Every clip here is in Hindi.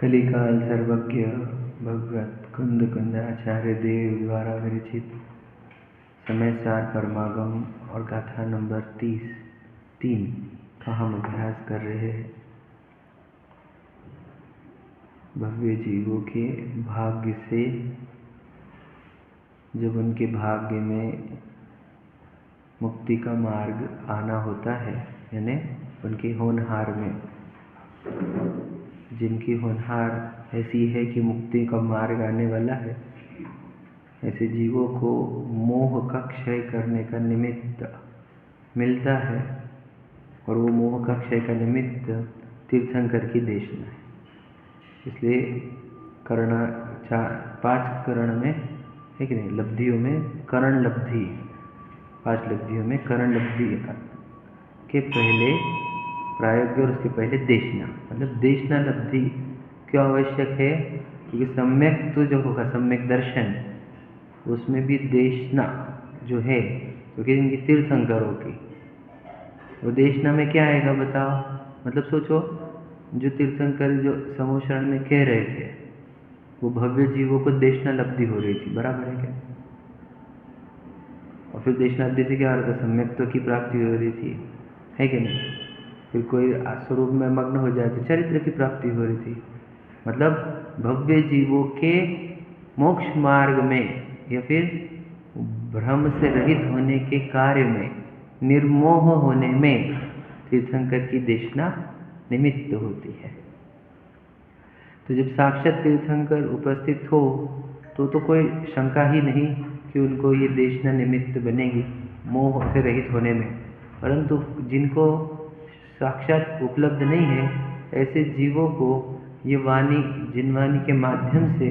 कलिकाल सर्वज्ञ भगवत कुंद कुंदाचार्य देव द्वारा विरचित समय सार परमागम और गाथा नंबर 3 का हम अभ्यास कर रहे हैं। भव्य जीवों के भाग्य से जब उनके भाग्य में मुक्ति का मार्ग आना होता है, यानी उनके होनहार में जिनकी होनहार ऐसी है कि मुक्ति का मार्ग आने वाला है, ऐसे जीवों को मोह का क्षय करने का निमित्त मिलता है। और वो मोह का क्षय का निमित्त तीर्थंकर की देशना है। इसलिए 5 करण में है कि नहीं, लब्धियों में करण लब्धि, 5 लब्धियों में करण लब्धि के पहले प्रायोग्य और उसके पहले देशना, मतलब देशना लब्धि क्यों आवश्यक है? क्योंकि सम्यक तो जो होगा, सम्यक दर्शन, उसमें भी देशना जो है, क्योंकि इनकी तीर्थंकरों की, वो देशना में क्या आएगा बताओ? मतलब सोचो, जो तीर्थंकर जो समोशरण में कह रहे थे, वो भव्य जीवों को देशना लब्धि हो रही थी, बराबर है क्या? और फिर देशना लब्धि से क्या हो रहा था? सम्यक्त्व की प्राप्ति हो रही थी, है कि नहीं? फिर कोई स्वरूप में मग्न हो जाए तो चरित्र की प्राप्ति हो रही थी। मतलब भव्य जीवों के मोक्ष मार्ग में या फिर भ्रम से रहित होने के कार्य में, निर्मोह होने में तीर्थंकर की देशना निमित्त होती है। तो जब साक्षात तीर्थंकर उपस्थित हो तो कोई शंका ही नहीं कि उनको ये देशना निमित्त बनेगी मोह से रहित होने में। परंतु जिनको साक्षात उपलब्ध नहीं है, ऐसे जीवों को ये वाणी, जिनवाणी के माध्यम से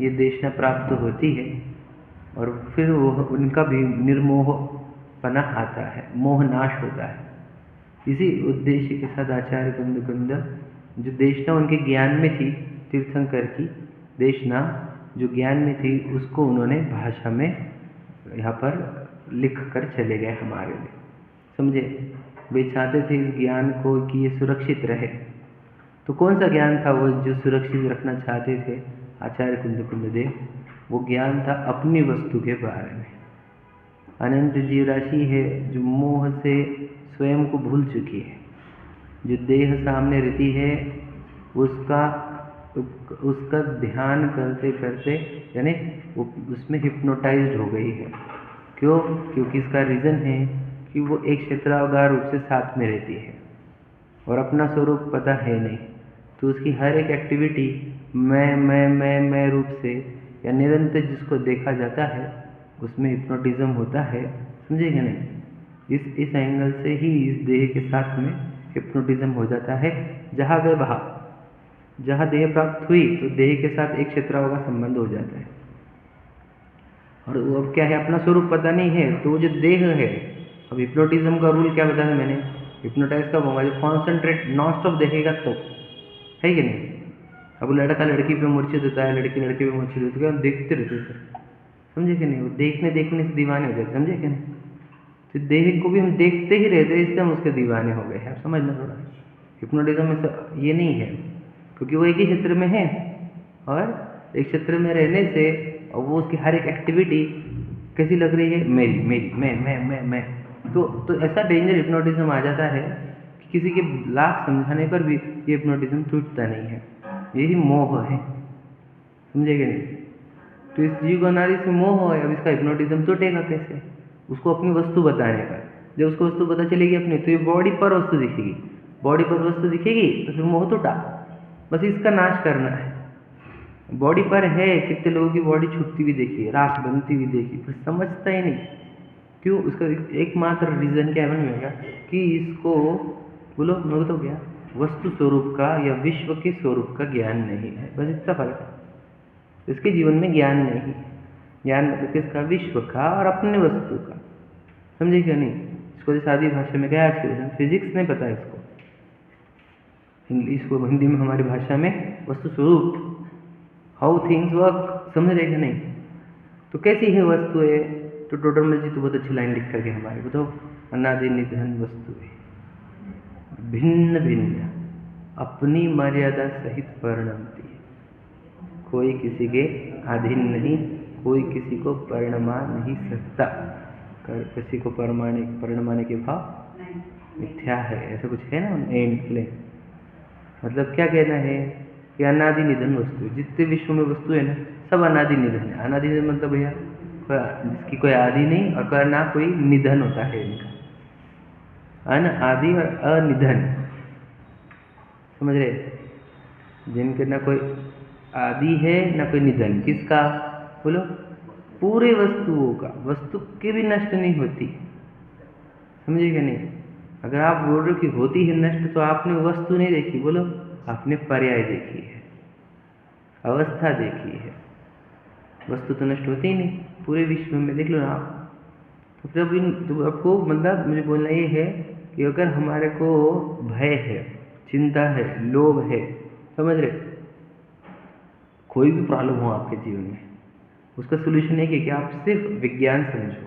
ये देशना प्राप्त होती है और फिर वो उनका भी निर्मोहपना आता है, मोह नाश होता है। इसी उद्देश्य के साथ आचार्य कुंद जो देशना उनके ज्ञान में थी, तीर्थंकर की देशना जो ज्ञान में थी, उसको उन्होंने भाषा में यहाँ पर लिख कर चले गए हमारे लिए, समझे? वे चाहते थे इस ज्ञान को कि ये सुरक्षित रहे। तो कौन सा ज्ञान था वो जो सुरक्षित रखना चाहते थे आचार्य कुंद देव? वो ज्ञान था अपनी वस्तु के बारे में। अनंत जीव राशि है जो मोह से स्वयं को भूल चुकी है, जो देह सामने रहती है उसका ध्यान करते करते यानी उसमें हिप्नोटाइज्ड हो गई है। क्यों? क्योंकि इसका रीज़न है कि वो एक क्षेत्रावगाह रूप से साथ में रहती है और अपना स्वरूप पता है नहीं। तो उसकी हर एक एक्टिविटी मैं रूप से या निरंतर जिसको देखा जाता है उसमें हिप्नोटिज्म होता है, समझेंगे नहीं? इस एंगल से ही इस देह के साथ में हिप्नोटिज्म हो जाता है। जहाँ गए वहाँ, जहाँ देह प्राप्त हुई तो देह के साथ एक क्षेत्रावगाह संबंध हो जाता है। और वो अब क्या है, अपना स्वरूप पता नहीं है, तो वो जो देह है, अब हिप्नोटिज्म का रूल क्या बताया मैंने? हिप्नोटाइज कब होगा? जब कॉन्सेंट्रेट नॉन स्टॉप देखेगा तो, है कि नहीं? अब लड़का लड़की पे मूर्छित होता है, लड़की लड़के पे मूर्छित होती है, हम देखते रहते हैं, समझे कि नहीं? वो देखने से दीवाने हो जाते, समझे कि नहीं? तो देह को भी हम देखते ही रहते हैं, इसलिए हम उसके दीवाने हो गए हैं। आप समझना थोड़ा, हिप्नोटिज्म में ये नहीं है, क्योंकि वो एक ही क्षेत्र में है और एक क्षेत्र में रहने से और वो उसकी हर एक एक्टिविटी कैसी लग रही है? मेरी मैं। तो ऐसा डेंजर हिप्नोटिज्म आ जाता है कि किसी के लाख समझाने पर भी ये हिप्नोटिज्म टूटता नहीं है। यही मोह है, समझेगा नहीं? तो इस जीव अनादि से मोह है, अब इसका हिप्नोटिज्म टूटेगा कैसे? उसको अपनी वस्तु बताने का, जब उसको वस्तु पता चलेगी अपनी, तो ये बॉडी पर वस्तु दिखेगी, बॉडी पर वस्तु दिखेगी तो फिर मोह टूटा। बस इसका नाश करना है। बॉडी पर है, कितने लोगों की बॉडी छूटती हुई देखी, राख बनती हुई देखी, फिर समझता ही नहीं। क्यों? उसका एकमात्र रीज़न क्या बनेगा कि इसको बोलो मैं तो क्या वस्तु स्वरूप का या विश्व के स्वरूप का ज्ञान नहीं है, बस इतना फर्क है। इसके जीवन में ज्ञान नहीं है। ज्ञान मतलब किसका? विश्व का और अपने वस्तु का, समझे क्या नहीं? इसको सादी भाषा में क्या आज के फिजिक्स नहीं पता इसको, इसको हिंदी में हमारी भाषा में वस्तु स्वरूप, हाउ थिंग्स वर्क, समझ रहे क्या नहीं? तो कैसी है वस्तु है? तो टोटल जी तो बहुत अच्छी लाइन लिख करके हमारे को, तो अनादि निधन वस्तु है, भिन्न भिन्न अपनी मर्यादा सहित परिणमती है। कोई किसी के अधीन नहीं, कोई किसी को परिणमा नहीं सकता। किसी को परिणमाने के भाव मिथ्या है, ऐसा कुछ है ना एंड प्ले। मतलब क्या कहना है कि अनादि निधन वस्तु, जितने विश्व में वस्तु है ना सब अनादि निधन है। अनादि निधन मतलब भैया जिसकी कोई आदि नहीं और ना कोई निधन होता है इनका, अनादि और अनिधन, समझ रहे? जिनके ना कोई आदि है ना कोई निधन। किसका बोलो? पूरे वस्तुओं का। वस्तु के भी नष्ट नहीं होती, समझे क्या नहीं? अगर आप बोल रहे हो कि होती है नष्ट, तो आपने वस्तु नहीं देखी, बोलो आपने पर्याय देखी है, अवस्था देखी है। वस्तु तो नष्ट होती ही नहीं, पूरे विश्व में देख लो ना आप। तो फिर तो आपको मतलब मुझे बोलना ये है कि अगर हमारे को भय है, चिंता है, लोभ है, समझ रहे, कोई भी प्रॉब्लम हो आपके जीवन में, उसका सोल्यूशन एक है कि आप सिर्फ विज्ञान समझो,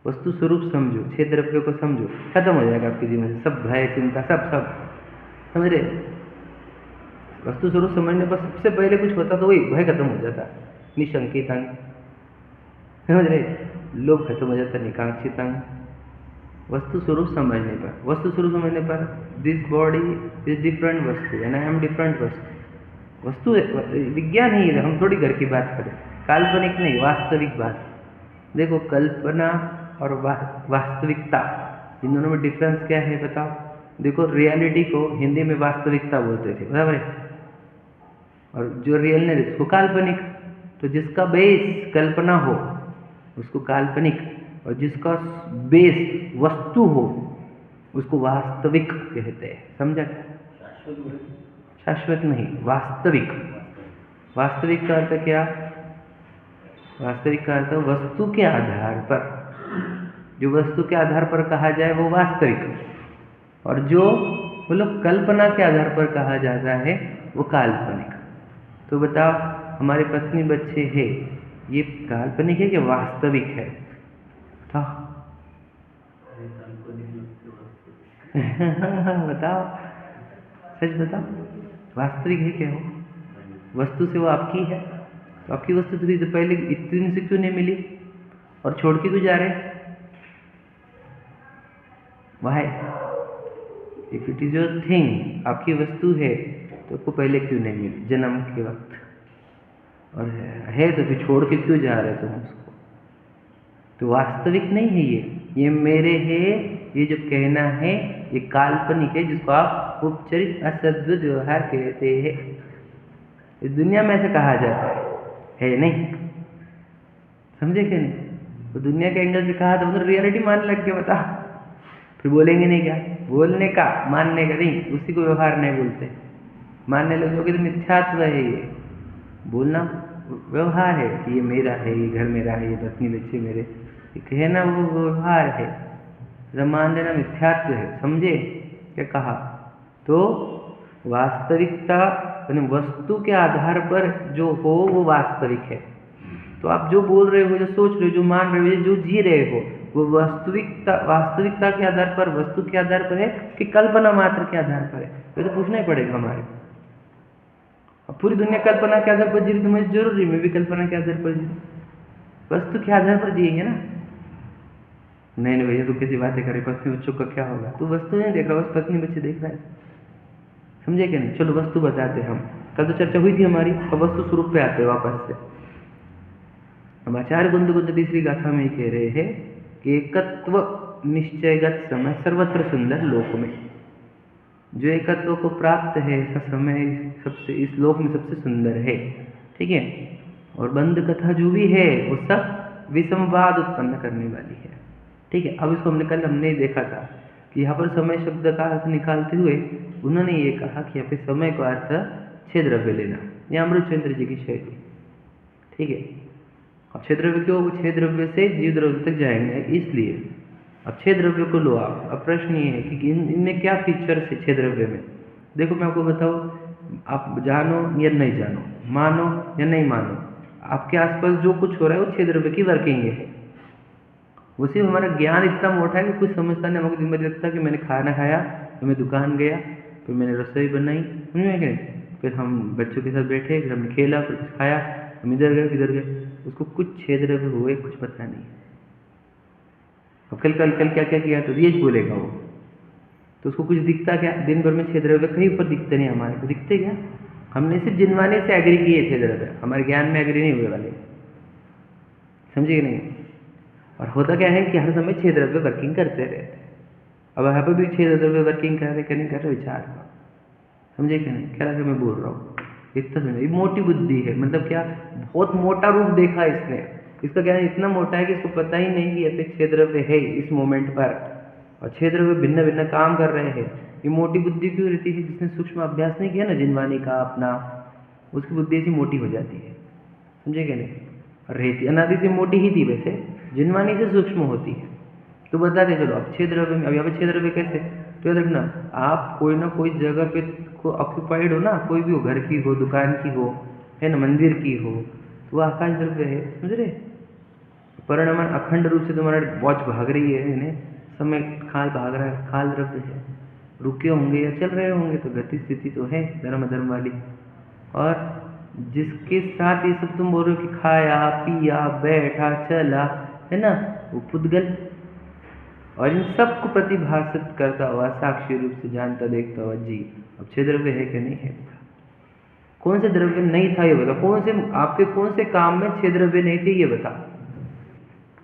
वस्तु स्वरूप समझो, 6 द्रव्यों को समझो, खत्म हो जाएगा आपके जीवन से सब भय चिंता, सब समझ रहे। वस्तु स्वरूप समझने पर सबसे पहले कुछ होता तो वही भय खत्म हो जाता, निशंकित अंग, समझ रहे, लोभ खत्म हो जाता, निकांक्षित अंग। वस्तु स्वरूप समझने पर, वस्तु स्वरूप समझने पर दिस बॉडी इज डिफरेंट वस्तु एंड आई एम डिफरेंट वस्तु। वस्तु विज्ञान ही है, हम थोड़ी घर की बात करें, काल्पनिक नहीं, वास्तविक बात। देखो कल्पना और वास्तविकता, इन दोनों में डिफरेंस क्या है बताओ? देखो रियलिटी को हिंदी में वास्तविकता बोलते थे, बराबर है, और जो रियल नहीं उसको काल्पनिक। तो जिसका बेस कल्पना हो उसको काल्पनिक, और जिसका बेस वस्तु हो उसको वास्तविक कहते हैं। समझा? शाश्वत नहीं, वास्तविक। वास्तविक का अर्थ क्या? वास्तविक का अर्थ वस्तु के आधार पर, जो वस्तु के आधार पर कहा जाए वो वास्तविक, और जो बोलो कल्पना के आधार पर कहा जाता है वो काल्पनिक। तो बताओ हमारे पत्नी बच्चे हैं, ये काल्पनिक है कि वास्तविक है? बताओ सच बताओ, वास्तविक है क्या? हो वस्तु से वो आपकी है, तो आपकी वस्तु तो पहले इतनी दिन से क्यों नहीं मिली और छोड़ के क्यों जा रहे? Why? If it is your thing, आपकी वस्तु है, तो आपको पहले क्यों नहीं मिली जन्म के वक्त? और है तो फिर छोड़ के क्यों जा रहे तुम उसको? तो वास्तविक नहीं है ये मेरे है, ये जो कहना है ये काल्पनिक है, जिसको आप उपचरित असद्वत व्यवहार कहते हैं। इस दुनिया में ऐसे कहा जाता है नहीं? समझे क्या नहीं? तो दुनिया के एंगल से कहा तो मतलब रियलिटी मानने लग गया, बता फिर बोलेंगे नहीं क्या? बोलने का, मानने का नहीं, उसी को व्यवहार नहीं बोलते। मानने लगोगे तो मिथ्यात्व है ये, बोलना व्यवहार है कि ये मेरा है, ये घर मेरा है, ये पत्नी बच्चे मेरे, ये कहना वो व्यवहार है, जब मान लेना मिथ्यात्व है। समझे क्या कहा? तो वास्तविकता यानी वस्तु के आधार पर जो हो वो वास्तविक है। तो आप जो बोल रहे हो, जो सोच रहे हो, जो मान रहे हो, जो जी रहे हो, वो वास्तविकता के आधार पर, वस्तु के आधार पर है कि कल्पना मात्र के आधार पर है? ये तो पूछना ही पड़ेगा हमारे। अब पूरी दुनिया कल्पना के आधार पर जी रही, तो मुझे जरूरी मैं भी कल्पना के आधार पर जी, वस्तु के आधार पर जिएंगे ना? नहीं नहीं भैया, तो कैसी बातें करे, पत्नी बच्चों का क्या होगा? तो वस्तु नहीं देख रहा, बस पत्नी बच्चे देख रहा है। समझे क्या नहीं? चलो वस्तु बताते हम, कल तो चर्चा हुई थी हमारी, अब वस्तु स्वरूप पे आते वापस से। हम आचार्य बुद्ध तीसरी गाथा में कह रहे हैं कि एकत्व निश्चयगत समय सर्वत्र सुंदर लोक में, जो एकत्व को प्राप्त है ऐसा समय सबसे इस लोक में सबसे सुंदर है। ठीक है? और बंद कथा जो भी है वो सब विसंवाद उत्पन्न करने वाली है। ठीक है? अब इसको हमने देखा था कि यहाँ पर समय शब्द का अर्थ निकालते हुए उन्होंने ये कहा कि यहाँ पे समय का अर्थ 6 द्रव्य लेना, यह अमृतचंद्र जी की शैली। ठीक है? अब 6 द्रव्य क्यों? 6 द्रव्य से जीव द्रव्य तक जाएंगे, इसलिए अब 6 द्रव्य को लो आप। अब प्रश्न ये है कि इनमें क्या फीचर्स है 6 द्रव्य में? देखो मैं आपको बताऊँ, आप जानो या नहीं जानो, मानो या नहीं मानो, आपके आसपास जो कुछ हो रहा है वो 6 द्रव्य की वर्किंग है। वो सिर्फ हमारा ज्ञान इतना मोटा है कि कुछ समझता नहीं, हमको जिम्मेदारी लगता है कि मैंने खाना खाया तो मैं दुकान गया, फिर मैंने रसोई बनाई, समझ में क्या, फिर हम बच्चों के साथ बैठे, फिर हमने खेला, फिर कुछ खाया, हम इधर गए किधर गए, उसको कुछ छेद रवे हुए कुछ पता नहीं। अब कल कल कल क्या क्या किया तो ये बोलेगा वो, तो उसको कुछ दिखता क्या, दिन भर में छेद रवे कहीं पर दिखते नहीं, हमारे को दिखते क्या, हमने सिर्फ जिनवाने से एग्री किए छेद रवे, हमारे ज्ञान में एग्री नहीं हुए वाले, समझे नहीं। और होता क्या है कि हर समय छेद रवे वर्किंग करते रहते, अब यहाँ पर भी छेद रवे वर्किंग कर रहे कि नहीं कर रहे विचार का, समझे कि नहीं, क्या मैं बोल रहा हूँ, इतना समझे। ये मोटी बुद्धि है, मतलब क्या, बहुत मोटा रूप देखा इसने, इसका ज्ञान इतना मोटा है कि इसको पता ही नहीं कि ये छेद रवे है इस मोमेंट पर, और छेद रवे भिन्न भिन्न काम कर रहे हैं। ये मोटी बुद्धि क्यों रहती है, जिसने सूक्ष्म अभ्यास नहीं किया ना जिनवानी का अपना, उसकी बुद्धि ऐसी मोटी हो जाती है, समझे क्या नहीं। रहती अनादि से मोटी ही थी वैसे, जिनवानी से सूक्ष्म होती है। तो बताते चलो, अब छेद रवे में, अब यहाँ पे छेद रवे कैसे, तो याद रखना, आप कोई ना कोई जगह पे को ऑक्यूपाइड हो ना, कोई भी हो, घर की हो, दुकान की हो, है ना, मंदिर की हो, तो वो आकाश द्रव्य है, समझ रहे। परिणाम अखंड रूप से तुम्हारा वॉच भाग रही है, इन्हें समय खाल भाग रहा है, खाल द्रव्य है, रुके होंगे या चल रहे होंगे तो गति स्थिति तो है धर्म धर्म वाली। और जिसके साथ ये सब तुम बोल रहे हो कि खाया पिया बैठा चला, है ना, वो पुद्गल, और इन सबको प्रतिभाषित करता हुआ साक्षी रूप से जानता देखता हुआ जीव। अब छह द्रव्य है कि नहीं है, कौन से द्रव्य नहीं था ये बता, कौन से आपके कौन से काम में छह द्रव्य नहीं थे ये बता,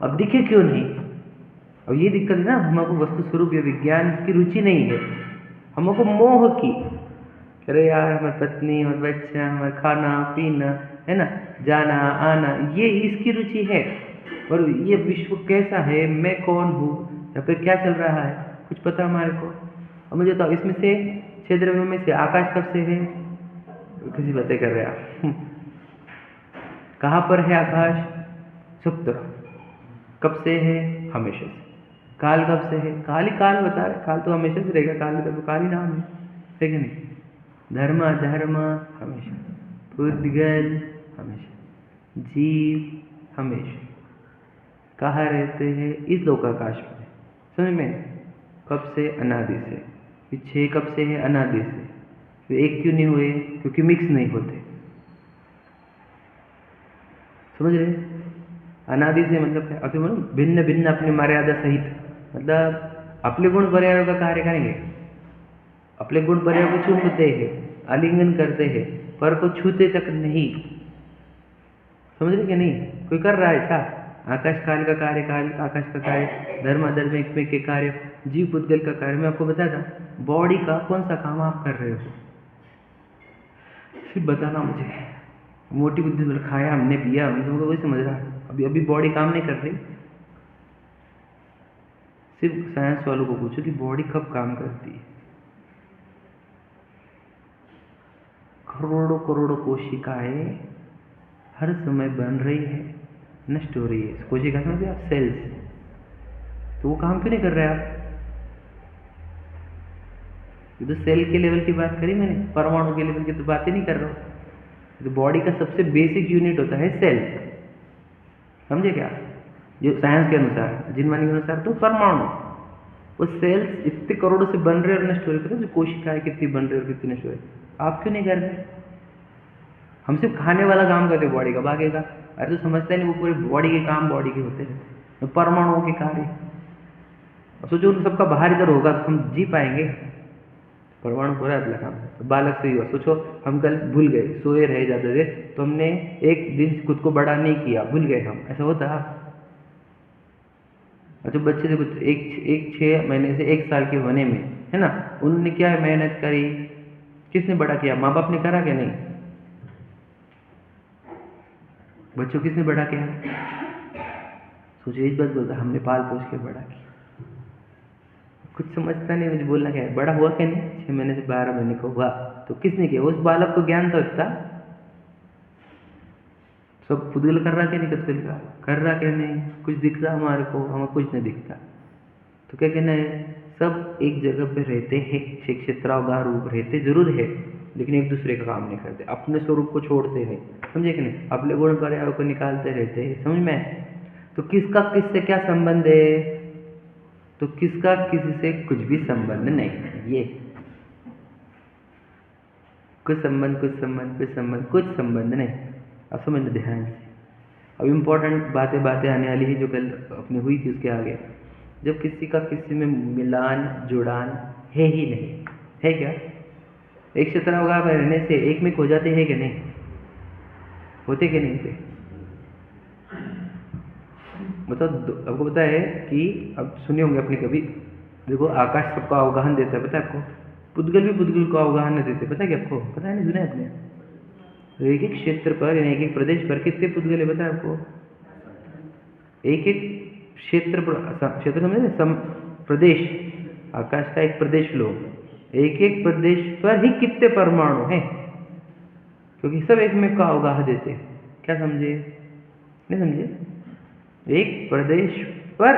अब दिखे क्यों नहीं। अब ये दिक्कत है ना, हमको वस्तु स्वरूप या विज्ञान की रुचि नहीं है, हमको मोह की, अरे यार हमारी पत्नी और बच्चा, हमारा खाना पीना, है ना, जाना आना, ये इसकी रुचि है। और ये विश्व कैसा है, मैं कौन हूँ, या फिर क्या चल रहा है, कुछ पता हमारे को। अब मुझे तो इसमें से छह द्रव्यों में से आकाश कब से है, किसी बातें कर रहे आप कहाँ पर है आकाश, सुप्त, कब से है, हमेशा से। काल कब से है, काल ही काल बता रहे, काल तो हमेशा से रहेगा, काल का तो काल ही नाम है कि नहीं। धर्म अधर्म हमेशा, पुद्गल हमेशा, जीव हमेशा, कहाँ रहते हैं, इस लोकाकाश में, समझ में। कब से, अनादि से। फिर छह कब से है, अनादि से। फिर एक क्यों नहीं हुए, क्योंकि मिक्स नहीं होते, समझ रहे। अनादि से मतलब क्या, अभी मतलब भिन्न भिन्न अपनी मर्यादा सहित, मतलब अपने गुण पर्यायों का कार्य करेंगे, अपने गुण पर्याय को चूमते हैं, आलिंगन करते हैं, पर को छूते तक नहीं, समझ रहे कि नहीं। कोई कर रहा है ऐसा, आकाश काल का कार्य, काल आकाश का कार्य, धर्म अधर्म एक के कार्य, जीव पुद्गल का कार्य। मैं आपको बताता, बॉडी का कौन सा काम आप कर रहे हो, सिर्फ बताना मुझे। मोटी बुद्धि में खाया हमने पिया, हम तुमको वही समझ रहा है, अभी अभी बॉडी काम नहीं कर रही। सिर्फ साइंस वालों को पूछो कि बॉडी कब काम करती है। करोड़ों करोड़ों कोशिकाएं हर समय बन रही है, नष्ट हो रही है। कोशिका समझे आप, सेल्स, तो वो काम क्यों नहीं कर रहे आप। ये तो सेल के लेवल की बात करी मैंने, परमाणु के लेवल की तो बात ही नहीं कर रहा हूँ। तो बॉडी का सबसे बेसिक यूनिट होता है सेल, समझे क्या, जो साइंस के अनुसार, जिनवानी के अनुसार तो परमाणु। वो सेल्स इतने करोड़ों से बन रहे और नष्ट हो रहे, पता है कोशिकाएं कितनी बन रही और कितनी नष्ट हो रही, आप क्यों नहीं कर रहे। हम सिर्फ खाने वाला काम करते बॉडी का, बाकी का अरे तो समझते नहीं, वो पूरे बॉडी के काम बॉडी के होते हैं, तो परमाणुओं के कार्य। सोचो उन सबका बाहर इधर होगा तो हम जी पाएंगे। परमाणु पूरा अपना काम है। तो बालक से ही हुआ, सोचो हम कल भूल गए, सोए रहे जाते थे, तो हमने एक दिन खुद को बड़ा नहीं किया, भूल गए हम, ऐसा होता। अच्छा बच्चे से कुछ एक 6 महीने से 1 साल के होने में, है ना, उन्होंने क्या मेहनत करी, किसने बड़ा किया, माँ बाप ने करा क्या, नहीं। बच्चों किसने बड़ा किया, सोचो एक बात बोलता, हमने पाल पोस के बड़ा किया। कुछ समझता नहीं, मुझे बोलना क्या है, बड़ा हुआ क्या नहीं, 6 महीने से 12 महीने को हुआ, तो किसने किया, उस बालक को ज्ञान तो इतना सब पुद्गल कर रहा क्या नहीं, कत्ल का कर रहा क्या नहीं, कुछ दिख रहा हमारे को, हमें कुछ नहीं दिखता। तो क्या कहना है, सब एक जगह पे रहते हैं, क्षेत्रावगाह रूप रहते जरूर है, लेकिन एक दूसरे का काम नहीं करते, अपने स्वरूप को छोड़ते हैं, समझे कि नहीं, अपने गुण पर्यायों को निकालते रहते हैं, समझ में। तो किसका किससे क्या संबंध है, तो किसका किसी से कुछ भी संबंध नहीं, ये कुछ संबंध कुछ संबंध कुछ संबंध कुछ संबंध नहीं। अब समझ लो ध्यान से। अब इम्पोर्टेंट बातें आने वाली है जो कल अपनी हुई थी उसके आगे। जब किसी का किसी में मिलान जुड़ान है ही नहीं, है क्या? एक क्षेत्रावगाह में रहने से एक में खो जाते हैं कि नहीं? होते कि नहीं होते? मतलब आपको पता है कि अब सुने होंगे अपने कभी, देखो आकाश सबको अवगाहन देता है, पता है आपको? पुद्गल भी पुद्गल को अवगाहन नहीं देते, पता है क्या आपको? पता है नहीं, सुना है आपने? तो एक एक क्षेत्र पर यानी एक एक प्रदेश पर कितने पुद्गल है पता है आपको? एक एक क्षेत्र समझे ना, प्रदेश, आकाश का एक प्रदेश लो, एक एक प्रदेश पर ही कितने परमाणु हैं? क्योंकि सब एक में का अवगाह देते। क्या समझे? नहीं समझे? एक प्रदेश पर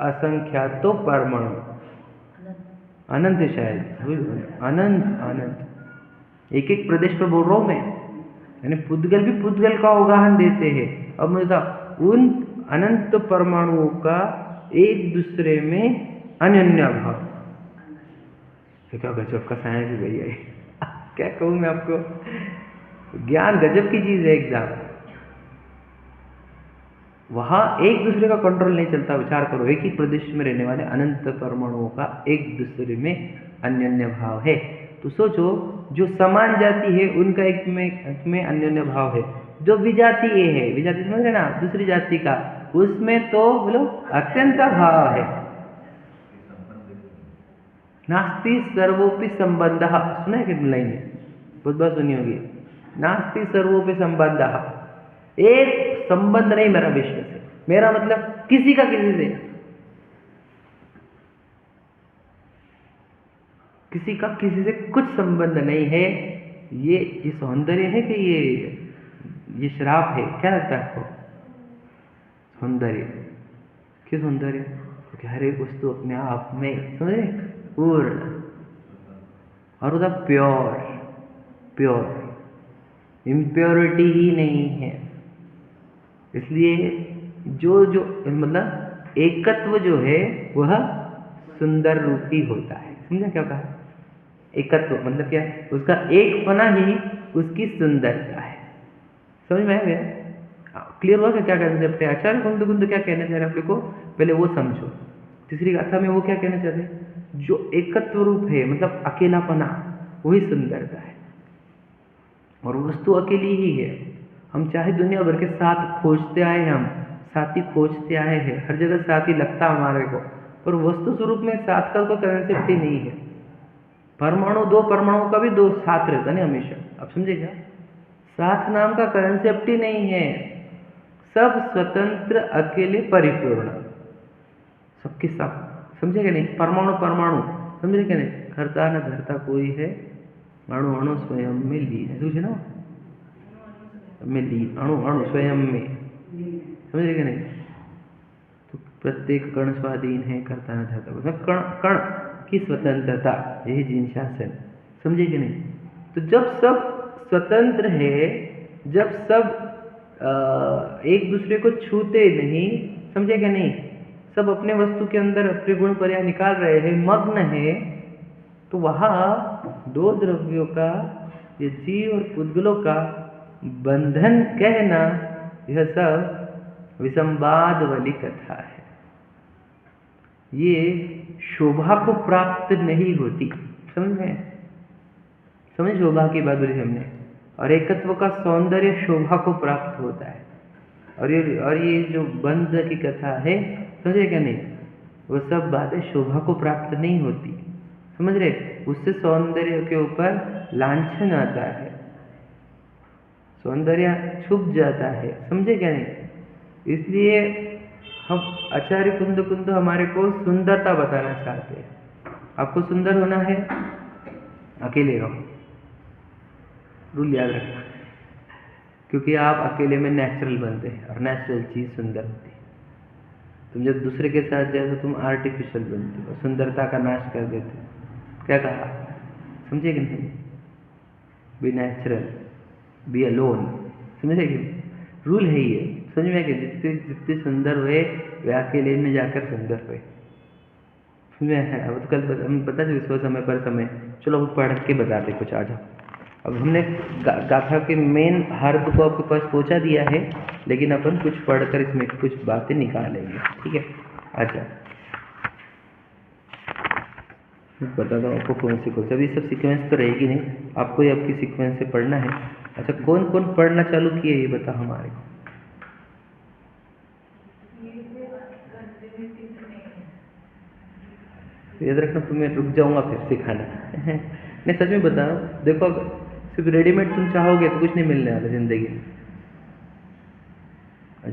असंख्यातो परमाणु, अनंत है शायद, अनंत एक एक प्रदेश पर बोल रहा हूं मैं, यानी पुद्गल भी पुद्गल का अवगाहन देते हैं। अब मुझे था उन अनंत परमाणुओं का एक दूसरे में अनन्य भाव। क्या गजब का साइंस है भैया, क्या कहूं मैं आपको, ज्ञान गजब की चीज है एकदम। वहां एक दूसरे का कंट्रोल नहीं चलता। विचार करो, एक ही प्रदेश में रहने वाले अनंत परमाणुओं का एक दूसरे में अन्योन्य भाव है। तो सोचो, जो समान जाति है उनका एक में अन्योन्य भाव है। जो विजातीय है, विजातीय समझ रहे ना, दूसरी जाति का, उसमें तो बोलो अत्यंत भाव है। नास्ति सर्वोपि संबंध, सुना है कि लाइन में बहुत बार सुनी होगी, नास्ति सर्वोपि संबंध, एक संबंध नहीं मेरा विश्व से, मेरा मतलब किसी का किसी से, किसी का किसी से कुछ संबंध नहीं है। ये सौंदर्य है कि ये श्राप है? क्या लगता है आपको? सौंदर्य। क्यों सौंदर्य? क्योंकि हर एक वस्तु अपने आप में समझे पूर्ण और उसका प्योर, इम्प्योरिटी ही नहीं है। इसलिए जो मतलब एकत्व जो है वह सुंदर रूपी होता है। समझा क्या कहा? एकत्व मतलब क्या है? उसका एक पना ही उसकी सुंदरता है। समझ में आया? क्लियर हुआ क्या कंसेप्ट है? आचार्य कुंद क्या कहना चाह रहे हैं आप लोग को, पहले वो समझो। तीसरी गाथा में वो क्या कहना चाहते हैं? जो एकत्व रूप है मतलब अकेलापना, वही सुंदरता है। और वस्तु अकेली ही है। हम चाहे दुनिया भर के साथ खोजते आए, हम साथी खोजते आए हैं, हर जगह साथी लगता हमारे को, पर वस्तु स्वरूप में साथ का कोई कंसेप्ट ही नहीं है। परमाणु, दो परमाणु का भी दो साथ रहता नहीं हमेशा। आप समझे क्या? साथ नाम का कंसेप्ट ही नहीं है। सब स्वतंत्र, अकेले, परिपूर्ण, सबके सब। समझे क्या नहीं? परमाणु समझे क्या नहीं? करता न धरता कोई है, अणु अणु स्वयं में लीन है। समझे ना? में लीन, अणु स्वयं में, समझे क्या नहीं? तो प्रत्येक कण स्वाधीन है, करता न धरता, कण कण की स्वतंत्रता, यही जीन शासन। समझे कि नहीं? तो जब सब स्वतंत्र है, जब सब एक दूसरे को छूते नहीं, समझे क्या नहीं, सब अपने वस्तु के अंदर अपने गुण पर्याय निकाल रहे हैं, मग्न है, तो वहां दो द्रव्यों का, ये जीव और पुद्गलों का बंधन कहना, यह सब विसंवाद वाली कथा है। ये शोभा को प्राप्त नहीं होती। समझ में? समझ शोभा की बात बोली हमने। और एकत्व का सौंदर्य शोभा को प्राप्त होता है। और ये जो बंध की कथा है, समझे क्या नहीं, वो सब बातें शोभा को प्राप्त नहीं होती। समझ रहे? उससे सौंदर्य के ऊपर लांछन आता है, सौंदर्य छुप जाता है। समझे क्या नहीं? इसलिए हम आचार्य कुंद हमारे को सुंदरता बताना चाहते हैं। आपको सुंदर होना है, अकेले रहो, रूल याद रखना, क्योंकि आप अकेले में नेचुरल बनते हैं और नेचुरल चीज सुंदर होती है। तुम जब दूसरे के साथ जाए तो तुम आर्टिफिशियल बनते हो, सुंदरता का नाश कर देते हो। क्या कहा? समझे कि नहीं? Be natural, be alone. समझे कि रूल है ये? समझ में कि जितने सुंदर हुए वे अकेले में जाकर सुंदर हुए। समझ में है? अब तो कल हम पता चल इसको समय पर समय। चलो हम पढ़ के बताते कुछ, आ जाओ। अब हमने गाथा के मेन हर्ब को आपके पास पहुंचा दिया है, लेकिन अपन कुछ पढ़कर इसमें कुछ बातें निकालेंगे, ठीक है। अच्छा, बताता हूँ आपको कौन सी अभी सब सीक्वेंस तो रहेगी नहीं, आपको ही आपकी सीक्वेंस से पढ़ना है। अच्छा, कौन कौन पढ़ना चालू किए ये बता हमारे को। याद रखना, तो मैं रुक जाऊंगा फिर सिखाना। नहीं, सच में बता रहा हूँ, देखो सिर्फ रेडीमेड तुम चाहोगे तो कुछ नहीं मिलने वाला जिंदगी में।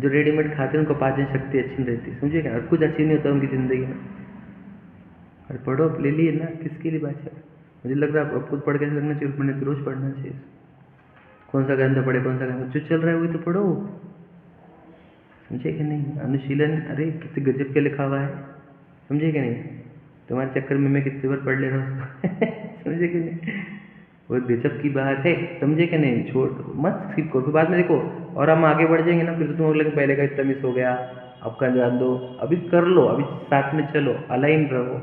जो रेडीमेड खाते हैं उनको पाचन शक्ति अच्छी नहीं रहती, समझे क्या, और कुछ अच्छी नहीं होता उनकी ज़िंदगी में। और पढ़ो, ले लिए ना, किसके लिए बात है। मुझे लग रहा है अब खुद पढ़ के लगना चाहिए, पढ़ने तो रोज़ पढ़ना चाहिए। कौन सा ग्रंथ पढ़े, कौन सा ग्रंथ, जो चल रहा है वही तो पढ़ो, समझे कि नहीं। अनुशीलन, अरे कितने गजब के लिखा हुआ है, समझे कि नहीं। तुम्हारे चक्कर में मैं कितने बार पढ़ ले रहा हूँ। समझे कि नहीं, वो गजब की बात है, समझे कि नहीं। छोड़ मत, स्किप करो, फिर बाद में देखो और हम आगे बढ़ जाएंगे ना, फिर तो तुम लगे पहले का इतना मिस हो गया, आपका जान दो। अभी कर लो, अभी साथ में चलो, अलाइन रहो।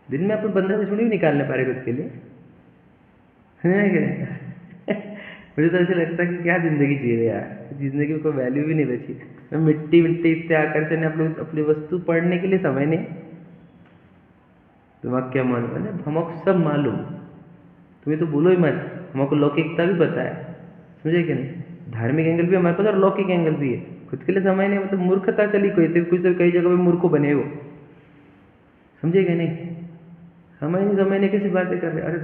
दिन में अपन 15 मिनट भी निकालने पा रहे खुद के लिए, है कि नहीं। मुझे तो ऐसे लगता है कि क्या ज़िंदगी जी रहे यार, ज़िंदगी में कोई वैल्यू भी नहीं बची। मिट्टी मिट्टी इतने आकर्षण है, अपनी वस्तु पढ़ने के लिए समय नहीं। तुम्हारा क्या मालूम है, हमको सब मालूम, तुम्हें तो बोलो ही मत, हमको लौकिकता भी पता है, समझे कि नहीं। धार्मिक एंगल भी हमारे पास और लौकिक एंगल भी है। खुद के लिए समय नहीं, मतलब मूर्खता चली कोई तो कुछ, कई जगह पे मूर्ख बने हो, समझे कि नहीं। समय नहीं किसी बातें कर रहे, अरे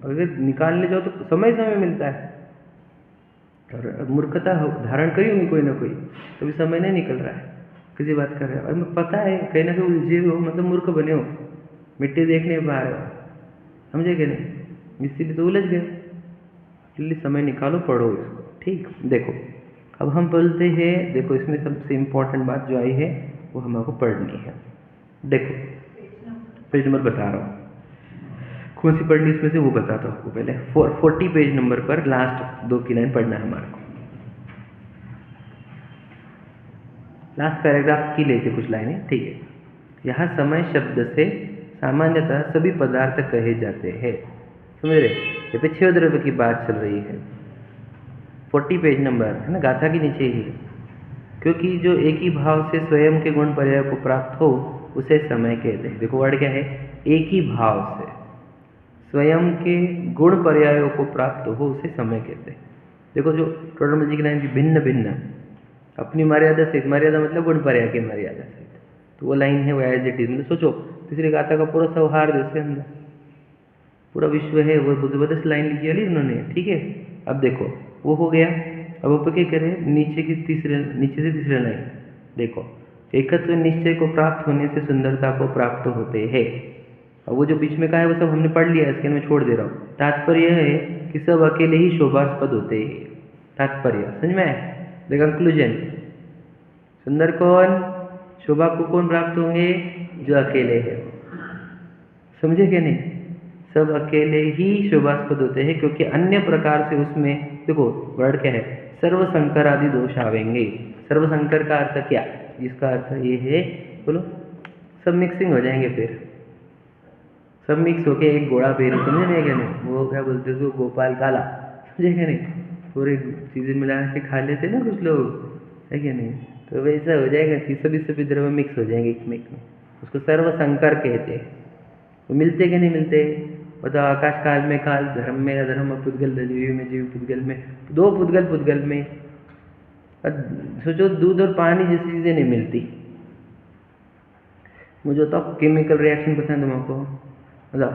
अगर निकालने जाओ तो समय मिलता है, और मूर्खता धारण करी होंगी कोई ना कोई, तभी समय नहीं निकल रहा है, किसी बात कर रहे हो। और मैं पता है कहीं ना कहीं उलझे हो, मतलब मूर्ख बने हो, मिट्टी देखने पा रहे हो, समझे कि नहीं, इसीलिए तो उलझ गए। इसलिए समय निकालो, पढ़ो इसको, ठीक। देखो अब हम बोलते हैं, देखो इसमें सबसे इम्पोर्टेंट बात जो आई है वो हमको पढ़नी है। देखो पेज नंबर बता रहा हूँ, कौन सी पढ़नी इसमें से वो बताता हूँ आपको। पहले 40 पेज नंबर पर लास्ट 2 की लाइन पढ़ना है हमारे को। लास्ट पैराग्राफ की लेते कुछ लाइनें, ठीक है। यहाँ समय शब्द से सामान्यतः सभी पदार्थ कहे जाते हैं, समझ रहे। ये पे 6 द्रव्य की बात चल रही है, 40 पेज नंबर है ना, गाथा के नीचे ही। क्योंकि जो एक ही भाव से स्वयं के गुण पर्याय को प्राप्त हो उसे समय कहते हैं। देखो वर्ड क्या है, एक ही भाव से स्वयं के गुण पर्यायों को प्राप्त हो उसे समय कहते हैं। देखो जो टोटल जी की लाइन की भिन्न भिन्न अपनी मर्यादा सहित, मर्यादा मतलब गुण पर्याय की मर्यादा सहित, तो वो लाइन है वो एज इट इज। मतलब सोचो तीसरी गाथा का पूरा सौहार्द उसके अंदर, पूरा विश्व है, वो जबरदस्त लाइन लिखी है उन्होंने, ठीक है। अब देखो वो हो गया, अब ऊपर क्या करें, नीचे से तीसरे लाइन देखो, एकत्व निश्चय को प्राप्त होने से सुंदरता को प्राप्त होते हैं। और वो जो बीच में कहा है वो सब हमने पढ़ लिया, इसके मैं छोड़ दे रहा हूँ। तात्पर्य यह है कि सब अकेले ही शोभास्पद होते हैं, तात्पर्य समझ में। द कंक्लूजन, सुंदर कौन, शोभा को कौन प्राप्त होंगे, जो अकेले है, समझे क्या नहीं। सब अकेले ही शोभास्पद होते हैं, क्योंकि अन्य प्रकार से उसमें, देखो वर्ड क्या है, सर्वसंकर आदि दोष आवेंगे। सर्वसंकर का अर्थ क्या, इसका अर्थ ये है, बोलो, सब मिक्सिंग हो जाएंगे, फिर सब मिक्स होके एक घोड़ा पेड़, समझे नहीं क्या नहीं, वो क्या बोलते हैं उसको, गोपाल काला, समझे क्या नहीं, पूरे चीज़ें मिला के खा लेते ना कुछ लोग, है क्या नहीं। तो वैसा हो जाएगा कि सभी द्रव्य मिक्स हो जाएंगे एक में, उसको सर्वसंकर कहते हैं। वो मिलते कि नहीं मिलते, बताओ। आकाश काल में काल, धर्म में अधर्म, पुद्गल जीव में जीव, पुद्गल में दो, पुद्गल में। सोचो दूध और पानी जैसी चीज़ें नहीं मिलती। मुझे तो केमिकल रिएक्शन पता है तुमको, मतलब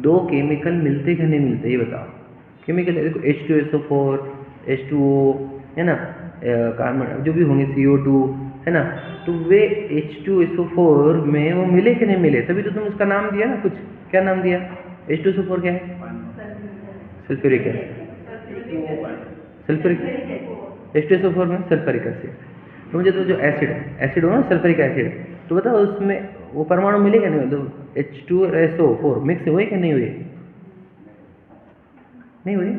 2 केमिकल मिलते कि नहीं मिलते, ये बताओ। केमिकल देखो H2SO4, H2O है ना, कार्बन जो भी होंगे, CO2 है ना, तो वे H2SO4 में वो मिले कि नहीं मिले, तभी तो तुम उसका नाम दिया ना कुछ, क्या नाम दिया, H2SO4 क्या है, सल्फ्यूरिक एसिड, सल्फ्यूरिक H2SO4 में सल्फ्यूरिक एसिड। तो मुझे तो जो एसिड हो ना, सल्फ्यूरिक एसिड, तो बताओ उसमें वो परमाणु मिले क्या नहीं, मतलब H2SO4 मिक्स हुए कि नहीं हुए, नहीं हुए।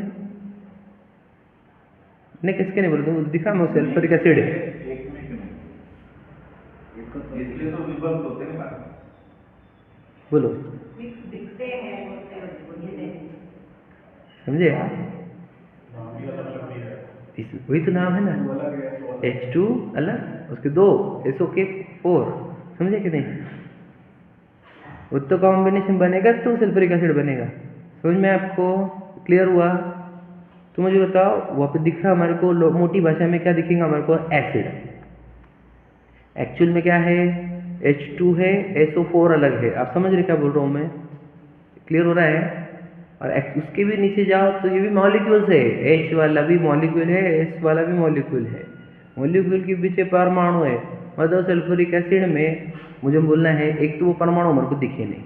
नहीं किसके नहीं बोले, तुम दिखा, मैं सल्फ्यूरिक एसिड है, इसलिए तो विभक्त होते हैं ना, बोलो। समझे आप? वही तो नाम है ना, H2 अलग, उसके दो SO4, समझे कि नहीं? वो तो कॉम्बिनेशन बनेगा तो सल्फ्यूरिक एसिड बनेगा। समझ में आपको? क्लियर हुआ? तो मुझे बताओ, वहाँ पे दिख रहा हमारे को मोटी भाषा में क्या दिखेगा हमारे को? एसिड। एक्चुअल में क्या है? H2 है, SO4 अलग है। आप समझ रहे क्या बोल रहा हूँ मैं? क्लियर हो रहा है? और उसके भी नीचे जाओ तो ये भी मॉलिक्यूल्स है, H वाला भी मॉलिक्यूल है, S वाला भी मॉलिक्यूल है। मॉलिक्यूल के पीछे परमाणु है। मतलब सल्फ्यूरिक एसिड में मुझे बोलना है, एक तो वो परमाणु हमारे को दिखे नहीं,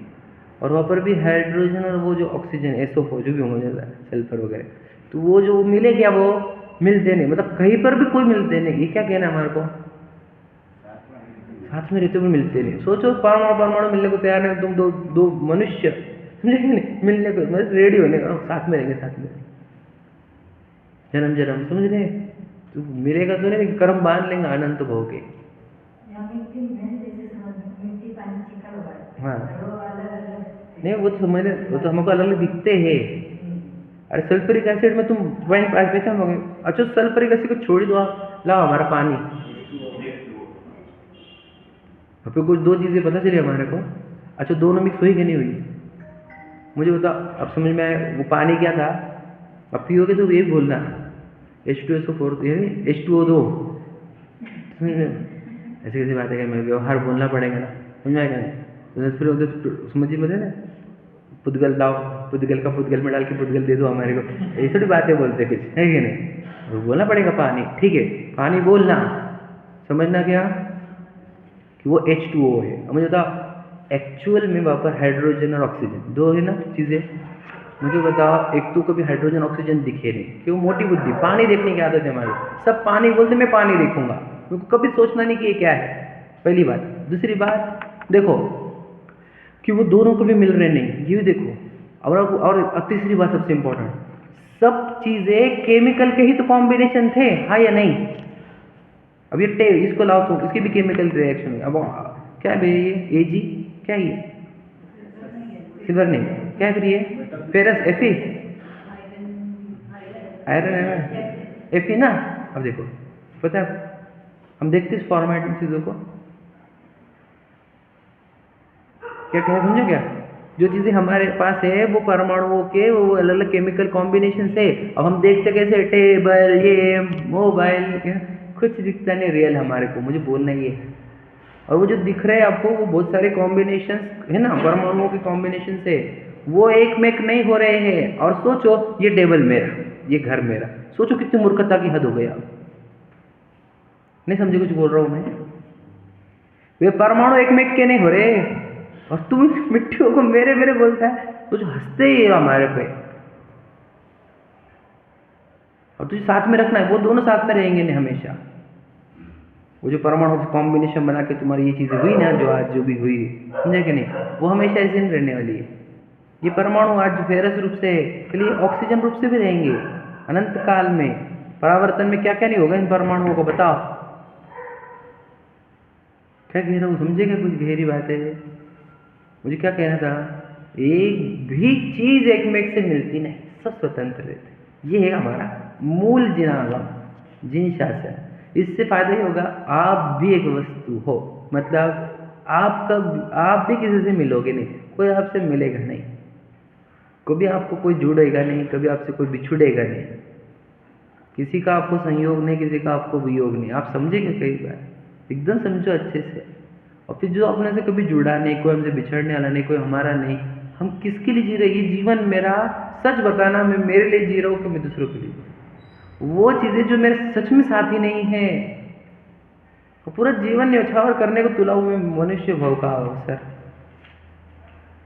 और वहाँ पर भी हाइड्रोजन और वो जो ऑक्सीजन SO4 जो भी होगा सल्फर वगैरह, तो वो जो मिले क्या, वो मिलते नहीं, मतलब कहीं पर भी कोई मिलते नहीं। ये क्या कहना है हमारे को? साथ में रहते हुए मिलते नहीं। सोचो, परमाणु परमाणु मिलने को तैयार है, तुम दो मनुष्य, समझे कि नहीं? मिलने को मतलब रेडी होने का, साथ में रहेंगे, साथ में जन्म जन्म, समझ रहे? तो मिलेगा तो नहीं, कर्म बांध लेंगे अनंत भव के। हाँ नहीं, वो तो समझ रहे, वो तो हमको अलग अलग दिखते हैं। अरे सल्फ्यूरिक एसिड में तुम पॉइंट पहचानोगे। अच्छा सल्फ्यूरिक एसिड को छोड़ दो आप, लाओ हमारा पानी, फिर कुछ दो चीज़ें पता चली हमारे को। अच्छा दोनों मिक्स हुई कि नहीं हुई? मुझे बताओ, अब समझ में आया वो पानी क्या था? अब पियोगे तो ये बोलना H2SO4 H2O2, समझ में? ऐसी कैसी बात है कि मैं व्यवहार बोलना पड़ेगा ना, समझ में आएगा नहीं? तो फिर उधर समझिए मुझे ना, पुद्गल लाओ, पुद्गल का पुद्गल में डाल के पुद्गल दे दो हमारे को, ये थोड़ी बातें बोलते कुछ है कि नहीं? तो बोलना पड़ेगा पानी, ठीक है, पानी बोलना, समझना क्या कि वो H2O है। अब मुझे बताओ, एक्चुअल में वहाँ पर हाइड्रोजन और ऑक्सीजन दो है ना चीज़ें। मुझे बताओ, एक तो कभी हाइड्रोजन ऑक्सीजन दिखे नहीं, क्यों? मोटी बुद्धि, पानी देखने की आदत है हमारी, सब पानी बोलते मैं पानी देखूंगा, क्योंकि कभी सोचना नहीं कि ये क्या है, पहली बात। दूसरी बात देखो कि वो दोनों कभी मिल रहे नहीं, ये भी देखो। और तीसरी बात सबसे इंपॉर्टेंट, सब चीजें केमिकल के ही तो कॉम्बिनेशन थे, हाँ या नहीं? अब ये इसको लाओ तो इसके भी केमिकल रिएक्शन है। अब क्या है ये Ag, क्या है ये? सिल्वर नहीं, क्या है फिर ये? फेरस, Fe, आयरन है, Fe ना। अब देखो, पता है हम देखते इस फॉर्मेट में चीज़ों को क्या कहें, समझो क्या? जो चीज़ें हमारे पास है वो परमाणुओं के वो अलग अलग केमिकल कॉम्बिनेशन से। अब हम देखते कैसे, टेबल, ये मोबाइल, कुछ दिखता नहीं रियल हमारे को, मुझे बोलना ही है। और वो जो दिख रहे हैं आपको, वो बहुत सारे कॉम्बिनेशन है ना, परमाणुओं के कॉम्बिनेशन से, वो एक में एक नहीं हो रहे हैं। और सोचो, ये टेबल मेरा, ये घर मेरा, सोचो कितनी मूर्खता की हद हो गई। आप नहीं समझे कुछ बोल रहा हूँ मैं? वे परमाणु एक में एक के नहीं हो रहे, और तुम मिट्टियों को मेरे मेरे बोलता है, तो जो हंसते ही हमारे पे। और तुझे साथ में रखना है, वो दोनों साथ में रहेंगे नहीं हमेशा। वो जो परमाणु कॉम्बिनेशन बना के तुम्हारी ये चीज़ें हुई ना, जो आज जो भी हुई, समझे कि नहीं, वो हमेशा ऐसे नहीं रहने वाली है। ये परमाणु आज फेरस रूप से चलिए ऑक्सीजन रूप से भी रहेंगे अनंत काल में। परावर्तन में क्या क्या नहीं होगा इन परमाणुओं को, बताओ क्या कह रहा हूँ? समझेगा कुछ गहरी बात है? मुझे क्या कहना था, एक भी चीज एक में एक से मिलती नहीं, सब स्वतंत्र रहते। ये है हमारा मूल जिनागम, जिन शासन। इससे फायदा ही होगा, आप भी एक वस्तु हो, मतलब आप भी किसी से मिलोगे नहीं, कोई आपसे मिलेगा नहीं, कभी आपको कोई जुड़ेगा नहीं, कभी आपसे कोई बिछुड़ेगा नहीं, किसी का आपको संयोग नहीं, किसी का आपको वियोग नहीं। आप समझेंगे कई बार, एकदम समझो अच्छे से। और फिर जो अपने से कभी जुड़ा नहीं, कोई हमसे बिछड़ने वाला नहीं, कोई हमारा नहीं, हम किसके लिए जी रहे? ये जीवन मेरा, सच बताना, मैं मेरे लिए जी रहा हूँ कि मैं दूसरों के लिए? वो चीजें जो मेरे सच में साथी नहीं है, पूरा जीवन न्यौछावर करने को तुला हूँ मैं मनुष्य भव का अवसर।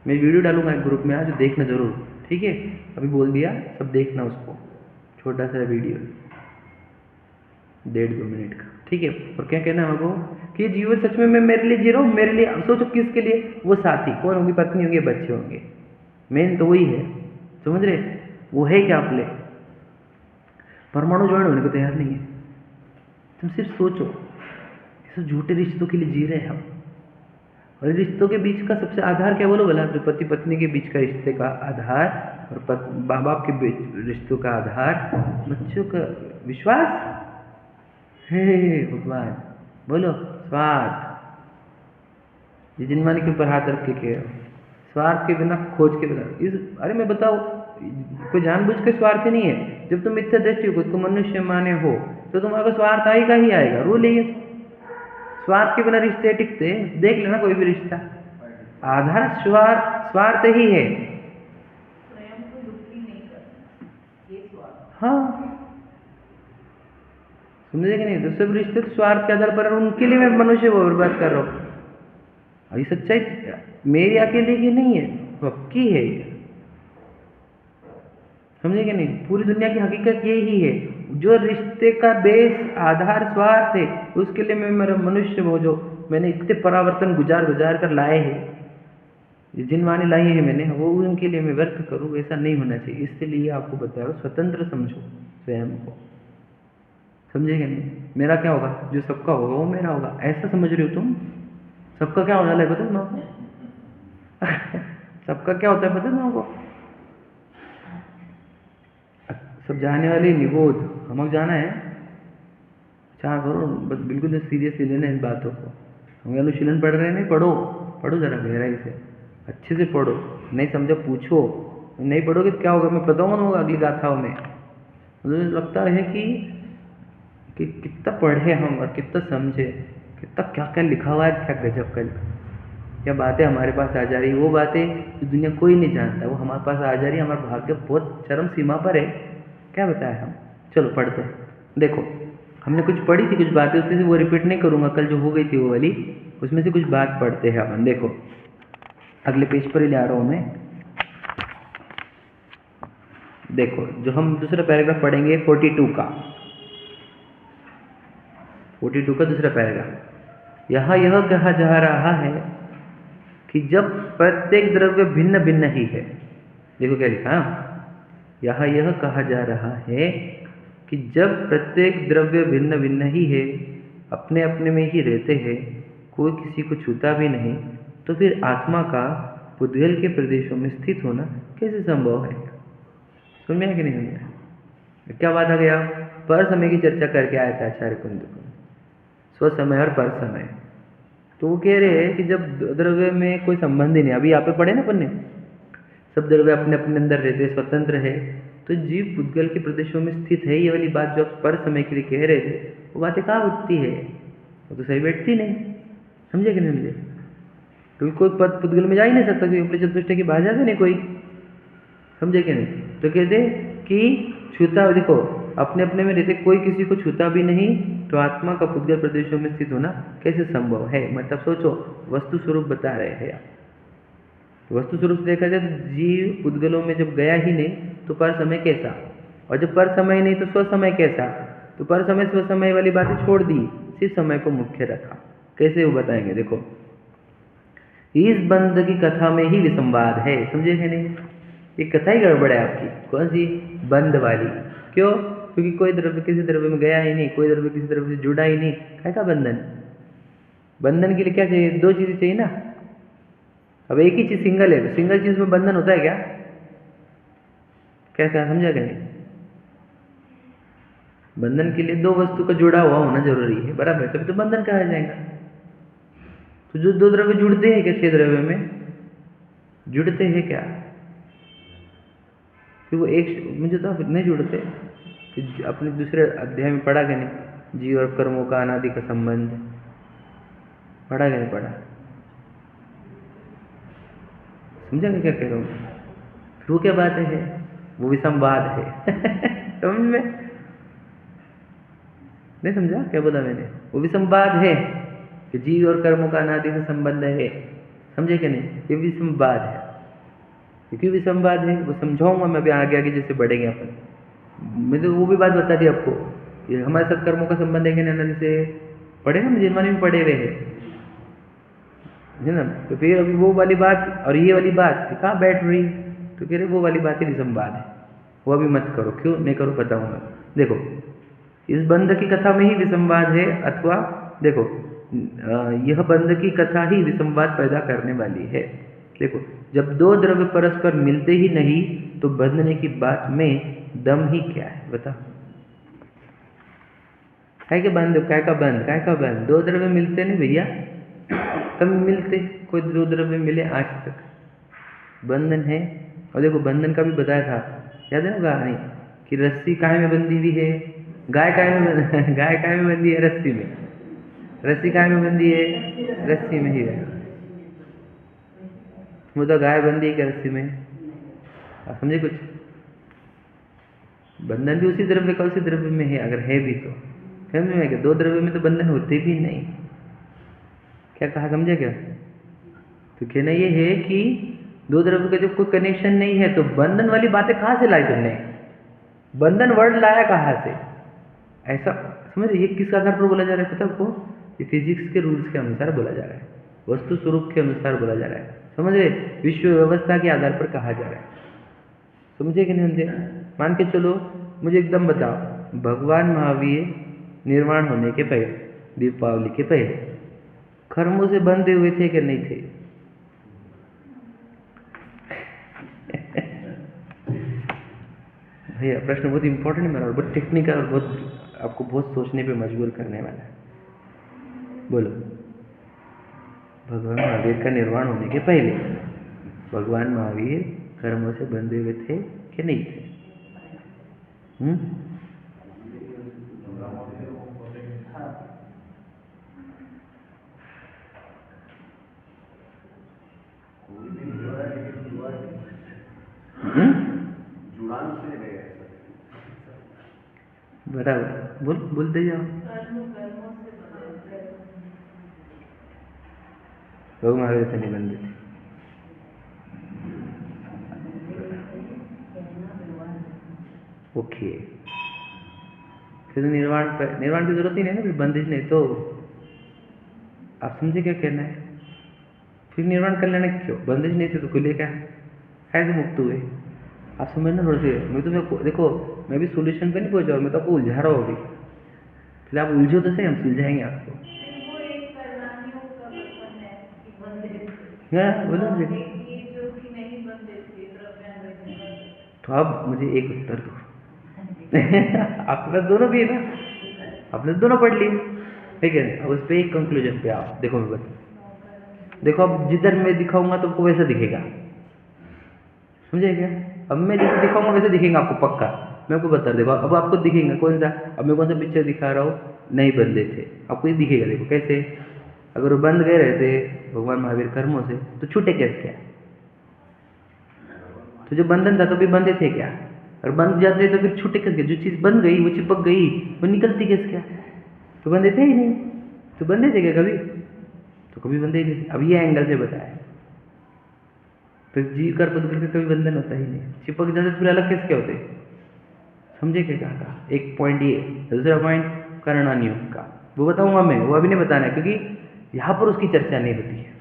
मैं वीडियो डालूंगा एक ग्रुप में, आज देखना जरूर, ठीक है? अभी बोल दिया, सब देखना उसको, छोटा सा वीडियो 1.5-2 मिनट का, ठीक है? और क्या कहना है हमको कि जीवन सच में मैं मेरे लिए जी रहा हूँ, मेरे लिए। सोचो किसके लिए? वो साथी कौन होंगे? पत्नी होंगे, बच्चे होंगे, मेन तो वही है, समझ रहे? वो है क्या आपले? परमाणु ज्वाइन होने को तैयार नहीं है। तुम सिर्फ सोचो, इस झूठे रिश्तों के लिए जी रहे हैं हम, और रिश्तों के बीच का सबसे आधार क्या बोलो बोला, जो पति पत्नी के बीच का रिश्ते का आधार और माँ बाप के बीच रिश्तों का आधार बच्चों का विश्वास हे भगवान बोलो स्वार्थ। ये जिनवानी के ऊपर हाथ रख के कह रहा हूं, स्वार्थ के बिना खोज के बिना अरे मैं बताओ कोई जानबूझ के स्वार्थी नहीं है। जब तुम मिथ्या दृष्टि खुद को मनुष्य माने हो तो तुम्हारा स्वार्थ आएगा ही आएगा, रूल है ये। स्वार्थ के बिना रिश्ते टिकते, देख लेना कोई भी रिश्ता आधार स्वार्थ ही है। स्वयं को दुखी नहीं करना, ये स्वार्थ। हाँ समझे कि नहीं, तो सब रिश्ते तो स्वार्थ के आधार पर, उनके लिए मैं मनुष्य को बर्बाद कर रहा हूँ। और ये सच्चाई मेरी अकेले की नहीं है, सबकी है ये, समझे कि नहीं। पूरी दुनिया की हकीकत यही है। जो रिश्ते का बेस आधार स्वार्थ है, उसके लिए मैं मेरा मनुष्य वो जो मैंने इतने परावर्तन गुजार कर लाए हैं, जिनवानी लाई है मैंने, वो उनके लिए मैं व्यर्थ करूँ, ऐसा नहीं होना चाहिए। इसलिए आपको बता रहा हूँ स्वतंत्र समझो स्वयं को, समझेगा नहीं। मेरा क्या होगा, जो सबका होगा वो मेरा होगा, ऐसा समझ रहे हो तुम। सबका क्या होने वाला है पता है सबका क्या होता है पता है आपको, सब जाने वाले निबोध हमको जाना है। चाह करो बस, बिल्कुल सीरियसली लेना इस बातों को। हम अनुशीलन पढ़ रहे हैं, नहीं पढ़ो जरा गहराई से, अच्छे से पढ़ो। नहीं समझा पूछो, नहीं पढ़ोगे तो क्या होगा मैं बताऊंगा ना अगली गाथाओं में। मुझे लगता है कि कितना पढ़े हम और कितना समझे, कितना क्या क्या लिखा हुआ है, क्या गजब का क्या बातें हमारे पास आ जा रही है। वो बातें जो दुनिया कोई नहीं जानता, वो हमारे पास आ जा रही है। हमारा भाग्य बहुत चरम सीमा पर है, क्या बताया हम। चलो पढ़ते हैं। देखो हमने कुछ पढ़ी थी कुछ बातें, उसमें से वो रिपीट नहीं करूँगा, कल जो हो गई थी वो वाली, उसमें से कुछ बात पढ़ते हैं अपन। देखो अगले पेज पर ही ला रहा हूँ मैं। देखो जो हम दूसरा पैराग्राफ पढ़ेंगे 42 का दूसरा पैराग्राफ। यहाँ यह कहा जा रहा है कि जब प्रत्येक द्रव्य भिन्न भिन्न ही है, देखो क्या लिखा, यहाँ यह कहा जा रहा है कि जब प्रत्येक द्रव्य भिन्न भिन्न ही है, अपने अपने में ही रहते हैं, कोई किसी को छूता भी नहीं, तो फिर आत्मा का पुद्गल के प्रदेशों में स्थित होना कैसे संभव है। समझ में कि नहीं समझ में? क्या बात आ गया, पर समय की चर्चा करके आया था आचार्य कुंद को, स्व समय और पर समय। तो वो कह रहे हैं कि जब द्रव्य में कोई संबंध ही नहीं, अभी यहाँ पे पढ़े ना अपन ने, सब द्रव्य अपने अपने अंदर रहते स्वतंत्र है, तो जीव पुद्गल के प्रदेशों में स्थित है। ये वाली बात जो आप पर समय के लिए कह रहे थे, वो बातें कहाँ उठती है, वो तो सही बैठती नहीं। समझे कि नहीं समझे, क्योंकि कोई पद पुद्गल में जा ही नहीं सकता, क्योंकि अपने चतुष्टय की बाहर जाते नहीं कोई। समझे कि नहीं, तो कहते कि छूता, देखो अपने अपने में रहते, कोई किसी को छूता भी नहीं, तो आत्मा का पुद्गल प्रदेशों में स्थित होना कैसे संभव है। मतलब सोचो, वस्तु स्वरूप बता रहे हैं आप, वस्तु स्वरूप से देखा जाए तो जीव पुद्गलों में जब गया ही नहीं, तो पर समय कैसा, और जब पर समय नहीं तो स्व समय कैसा। तो पर समय स्व समय वाली बातें छोड़ दी, सिर्फ समय को मुख्य रखा। कैसे वो बताएंगे, देखो इस बंध की कथा में ही विसंवाद है। समझे कि नहीं, ये कथा ही गड़बड़ है आपकी। कौन सी, बंध वाली। क्यों, क्योंकि कोई द्रव्य किसी द्रव्य में गया ही नहीं, कोई द्रव्य किसी द्रव्य से जुड़ा ही नहीं, क्या का बंधन। बंधन के लिए क्या चाहिए, दो चीजें चाहिए ना। अब एक ही चीज सिंगल है, तो सिंगल चीज में बंधन होता है क्या, क्या समझा क्या नहीं। बंधन के लिए दो वस्तु का जुड़ा हुआ होना जरूरी है, बराबर, तभी तो बंधन कहा जाएगा। तो जो दो द्रव्य जुड़ते हैं क्या, 6 द्रव्य में जुड़ते हैं क्या, कि वो एक, मुझे तो नहीं जुड़ते। अपने दूसरे अध्याय में पढ़ा क्या नहीं, जीव और कर्मों का अनादि का संबंध पढ़ा क्या नहीं पढ़ा, समझा क्या कह रहा हूँ। फिर वो क्या बात है, वो विसंवाद है समझ में नहीं समझा क्या बोला मैंने, वो विसंवाद है कि जीव और कर्मों का अनादि से संबंध है। समझे क्या नहीं, ये विसंवाद है। क्योंकि विसंवाद है वो समझाऊंगा मैं अभी आगे आगे जैसे बढ़ेंगे अपन। मैं तो वो भी बात बता दी आपको, ये हमारे साथ कर्मों का संबंध है कि अनादि से, पढ़े ना, जिनवानी में पढ़े हुए है ना। तो फिर अभी वो वाली बात और ये वाली बात कहाँ बैठ रही, तो कह रहे वो वाली बात ही विसंवाद है, वो अभी मत करो। क्यों नहीं करो बताऊंगा। देखो इस बंध की कथा में ही विसंवाद है, अथवा देखो यह बंध की कथा ही विसंवाद पैदा करने वाली है। देखो, जब दो द्रव्य परस्पर मिलते ही नहीं तो बंधने की बात में दम ही क्या है, बताओ। काय का बंध, दो द्रव्य मिलते नहीं भैया, कभी मिलते, कोई दो द्रव्य मिले आज तक, बंधन है। और देखो बंधन का भी बताया था, याद है ना कहानी कि रस्सी काहे में बंधी हुई है, गाय काहे में बंधी है, रस्सी में। रस्सी काहे में बंधी है, रस्सी में ही है। वो तो गाय बंधी है क्या रस्सी में, आप समझे कुछ। बंधन भी उसी द्रव्य का उसी द्रव्य में है, अगर है भी तो समझ में क्या, दो द्रव्य में तो बंधन होते भी नहीं। क्या कहा, समझे क्या। तो कहना ये है कि दो द्रव्य का जब कोई कनेक्शन नहीं है तो बंधन वाली बातें कहाँ से लाई तुमने, बंधन वर्ड लाया कहाँ से, ऐसा समझ। ये किस आधार पर बोला जा रहा है पता आपको, ये फिजिक्स के रूल्स के अनुसार बोला जा रहा है, वस्तु स्वरूप के अनुसार बोला जा रहा है, समझ रहे, विश्व व्यवस्था के आधार पर कहा जा रहा है, समझे कि नहीं समझे। मान के चलो, मुझे एकदम बताओ, भगवान महावीर निर्माण होने के पहले, दीपावली के पहले खरमों से बंधे हुए थे कि नहीं थे। भैया प्रश्न बहुत इंपॉर्टेंट है मेरा, और बहुत टेक्निकल और बहुत आपको बहुत सोचने पे मजबूर करने वाला है। बोलो, भगवान महावीर का निर्माण होने के पहले भगवान महावीर कर्मों से बंधे हुए थे कि नहीं थे। बराबर, बोलते जाओ। लोग महावीर से नहीं बंधे थे। ओके, फिर निर्वाण की जरूरत ही नहीं ना, फिर बंदिश नहीं तो आप समझे क्या कहना है। फिर निर्वाण कर लेना क्यों, बंदिश नहीं थी तो खुले क्या, कैसे मुक्त हुए, आप समझना थोड़े से। मैं तो देखो, मैं भी सोल्यूशन पे नहीं पहुंचा, मैं तो आपको उलझा रहा हूँ अभी, फिर आप उलझो तो सही, हम सुलझाएंगे आपको। बोलो तो अब मुझे एक उत्तर दो। आपके पास दोनों भी है ना, आपने दोनों पढ़ लिए, ठीक है। अब उस पर एक कंक्लूजन पे आओ। देखो मैं बता, देखो अब जिधर मैं दिखाऊंगा तो आपको वैसा दिखेगा, समझे क्या। अब मैं जैसे दिखाऊंगा वैसे दिखेगा आपको, पक्का मैं आपको बता, देखो अब आपको दिखेगा कौन सा, अब मैं कौन सा पिक्चर दिखा रहा हूँ, नहीं बंधे थे, आपको ये दिखेगा। देखो कैसे, अगर वो बंध गए रहते भगवान महावीर कर्मों से तो छूटे कैसे क्या, तो जो बंधन था तो भी बंधे थे क्या, और बंध जाते तो फिर छूटे कैसे, जो चीज़ बंध गई वो चिपक गई, वो निकलती कैसे क्या, तो बंधे थे ही नहीं, तो बंधे थे क्या कभी, तो कभी बंधे ही नहीं। अब ये एंगल से बताया, तो जीव कर पद करके कभी बंधन होता ही नहीं, चिपक जाते तो फिर अलग कैसे क्या होते, समझे क्या कहा। एक पॉइंट ये, दूसरा पॉइंट कर्णानियोग का, वो बताऊंगा मैं, वो अभी नहीं बताना है क्योंकि यहाँ पर उसकी चर्चा नहीं होती है।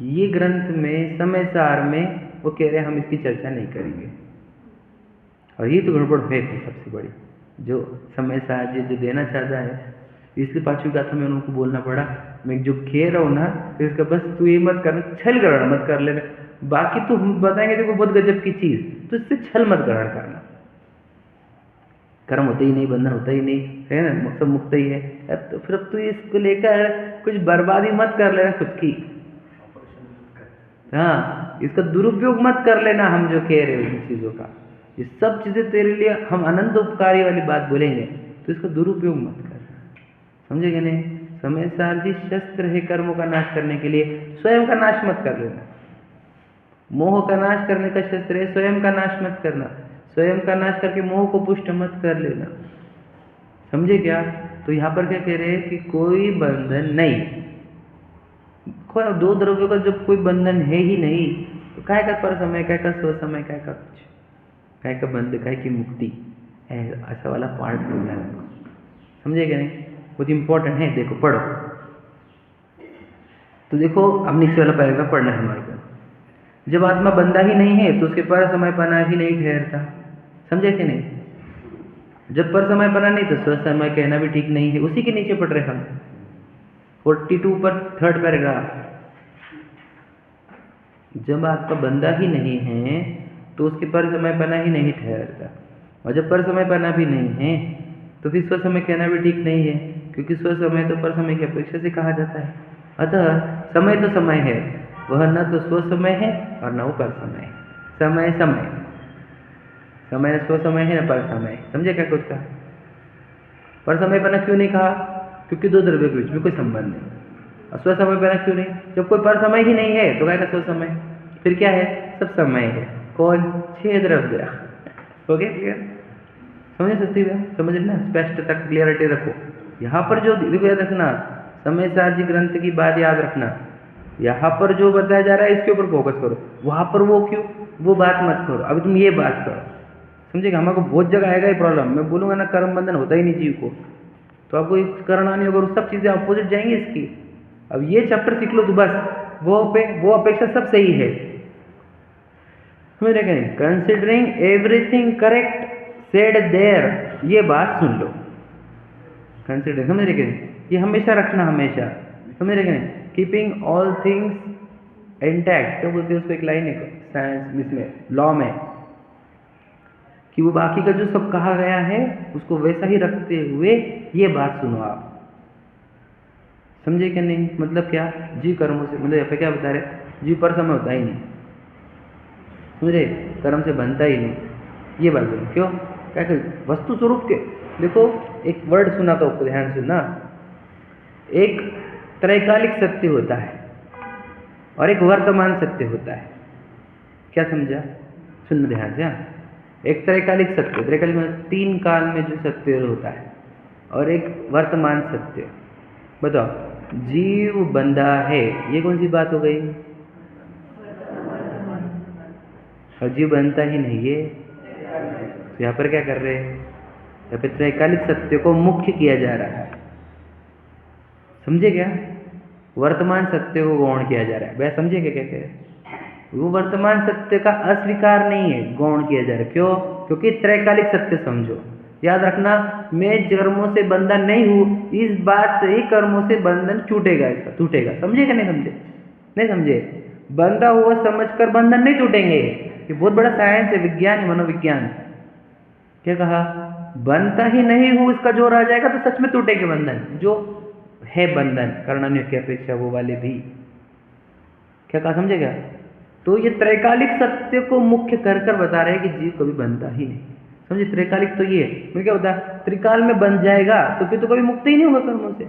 ये ग्रंथ में समय सार में वो कह रहे हैं हम इसकी चर्चा नहीं करेंगे, और ये तो गड़बड़ है सबसे बड़ी, जो समय सार जी जो देना चाहता है, इसलिए पांचवी गाथा में उनको बोलना पड़ा, मैं जो कह रहा हूँ ना तो इसका बस तू ये मत करना, छल ग्रहण मत कर लेना, बाकी तो हम बताएंगे देखो बहुत गजब की चीज़, तो इससे छल मत ग्रहण करना। कर्म होते ही नहीं, बंधन होता ही नहीं है ना, सब मुक्त ही है, तो फिर अब तू इसको लेकर कुछ बर्बादी मत कर लेना खुद की, हाँ इसका दुरुपयोग मत कर लेना। हम जो कह रहे हैं इन चीज़ों का, ये सब चीज़ें तेरे लिए हम अनंत उपकारी वाली बात बोलेंगे, तो इसका दुरुपयोग मत करना, समझेगे नहीं। समय सार जी शस्त्र है कर्मों का नाश करने के लिए, स्वयं का नाश मत कर लेना। मोह का नाश करने का शस्त्र है, स्वयं का नाश मत करना, स्वयं का नाश करके मोह को पुष्ट मत कर लेना, समझे क्या। तो यहाँ पर क्या कह रहे हैं कि कोई बंधन नहीं, कोई दो द्रव्यों का जब कोई बंधन है ही नहीं तो काय का पर समय, काय का स्व समय, काय का कुछ, काय का बंध, काय की मुक्ति, ऐसा वाला पार्ट बोलना है उनको, समझे क्या नहीं, बहुत इंपॉर्टेंट है। देखो पढ़ो, तो देखो अब नीचे वाला पैराग्राफ पढ़ना है हमारे को। जब आत्मा बंधा ही नहीं है तो उसके पर समय पना ही नहीं ठहरता, समझे कि नहीं। जब पर समय पना नहीं तो स्व समय कहना भी ठीक नहीं है, उसी के नीचे पढ़ रहे हम, 42 पर थर्ड पैराग्राफ। जब आपका बंधा ही नहीं है तो उसके पर समय पना ही नहीं ठहरता, और जब पर समय पना भी नहीं है तो फिर स्व समय कहना भी ठीक नहीं है, क्योंकि स्व समय तो पर समय की अपेक्षा से कहा जाता है। अतः समय तो समय है, वह न तो स्व समय है और न वो पर समय है। समय समय समय स्व समय है न पर समय। समझे क्या कुछ कहा? पर समय पना क्यों नहीं कहा? क्योंकि दो द्रव्यों के बीच में कोई संबंध नहीं। और स्व समय पना क्यों नहीं? जब कोई पर समय ही नहीं है तो क्या स्व समय, फिर क्या है? सब समय है। कौन? 6 द्रव्य। हो गया क्लियर? समझे सस्ती बात? समझ ना, स्पष्ट तक क्लियरिटी रखो। यहाँ पर जो देखो याद रखना, समय सारजी ग्रंथ की बात याद रखना। यहाँ पर जो बताया जा रहा है इसके ऊपर फोकस करो, वहाँ पर वो क्यों, वो बात मत करो। अभी तुम ये बात करो, समझेगा? हमारे को बहुत जगह आएगा ये प्रॉब्लम। मैं बोलूँगा ना कर्म बंधन होता ही नहीं जीव को, तो आपको करना नहीं होगा, सब चीज़ें अपोजिट जाएंगी इसकी। अब ये चैप्टर सीख लो तो बस, वो अपेक्षा सब सही है। समझ रहे कहीं? Considering everything correct said there, ये बात सुन लो। कंसिडर, समझ रहे कहीं? ये हमेशा रखना, हमेशा। समझ रहे कहीं? कीपिंग ऑल थिंग्स इंटैक्ट, क्या बोलते हैं उसको, एक लाइन है साइंस इसमें, लॉ में, कि वो बाकी का जो सब कहा गया है उसको वैसा ही रखते हुए ये बात सुनो आप। समझे कि नहीं? मतलब क्या? जीव कर्मों से, मतलब यहाँ पे क्या बता रहे? जीव पर समय होता ही नहीं, समझ रहे? कर्म से बनता ही नहीं, ये बात बोलो। क्यों? क्या कर वस्तु स्वरूप के, देखो एक वर्ड सुना तो आपको ध्यान सुनना। एक त्रैकालिक सत्य होता है और एक वर्तमान सत्य होता है। क्या समझा? सुन ध्यान से। हाँ, एक त्रैकालिक सत्य, त्रैकालिक में 3 काल में जो सत्य होता है, और एक वर्तमान सत्य। बताओ, जीव बंधा है, ये कौन सी बात हो गई? और जीव बनता ही नहीं है, तो यहाँ पर क्या कर रहे हैं? यहाँ पे त्रैकालिक सत्य को मुख्य किया जा रहा है। समझे क्या? वर्तमान सत्य को गौण किया जा रहा है। वह समझे क्या कह रहे हैं? वो वर्तमान सत्य का अस्वीकार नहीं है, गौण किया जा रहा है। क्यों? क्योंकि त्रैकालिक सत्य समझो। याद रखना, मैं कर्मों से बंधन नहीं हूँ, इस बात से ही कर्मों से बंधन छूटेगा, इसका टूटेगा। समझे क्या? नहीं समझे? नहीं समझे? बंधा हुआ समझकर बंधन नहीं टूटेंगे। ये बहुत बड़ा साइंस है, विज्ञान है, मनोविज्ञान। क्या कहा? बनता ही नहीं हूँ, इसका जोर आ जाएगा तो सच में टूटेंगे बंधन, जो है बंधन कर्णन्य की अपेक्षा वो वाले भी। क्या कहा? समझे क्या? तो ये त्रैकालिक सत्य को मुख्य कर कर बता रहे हैं कि जीव कभी बनता ही नहीं। समझे? त्रैकालिक तो ये है, क्या होता है? त्रिकाल में बन जाएगा तो फिर तो कभी मुक्त ही नहीं होगा कर्मों से।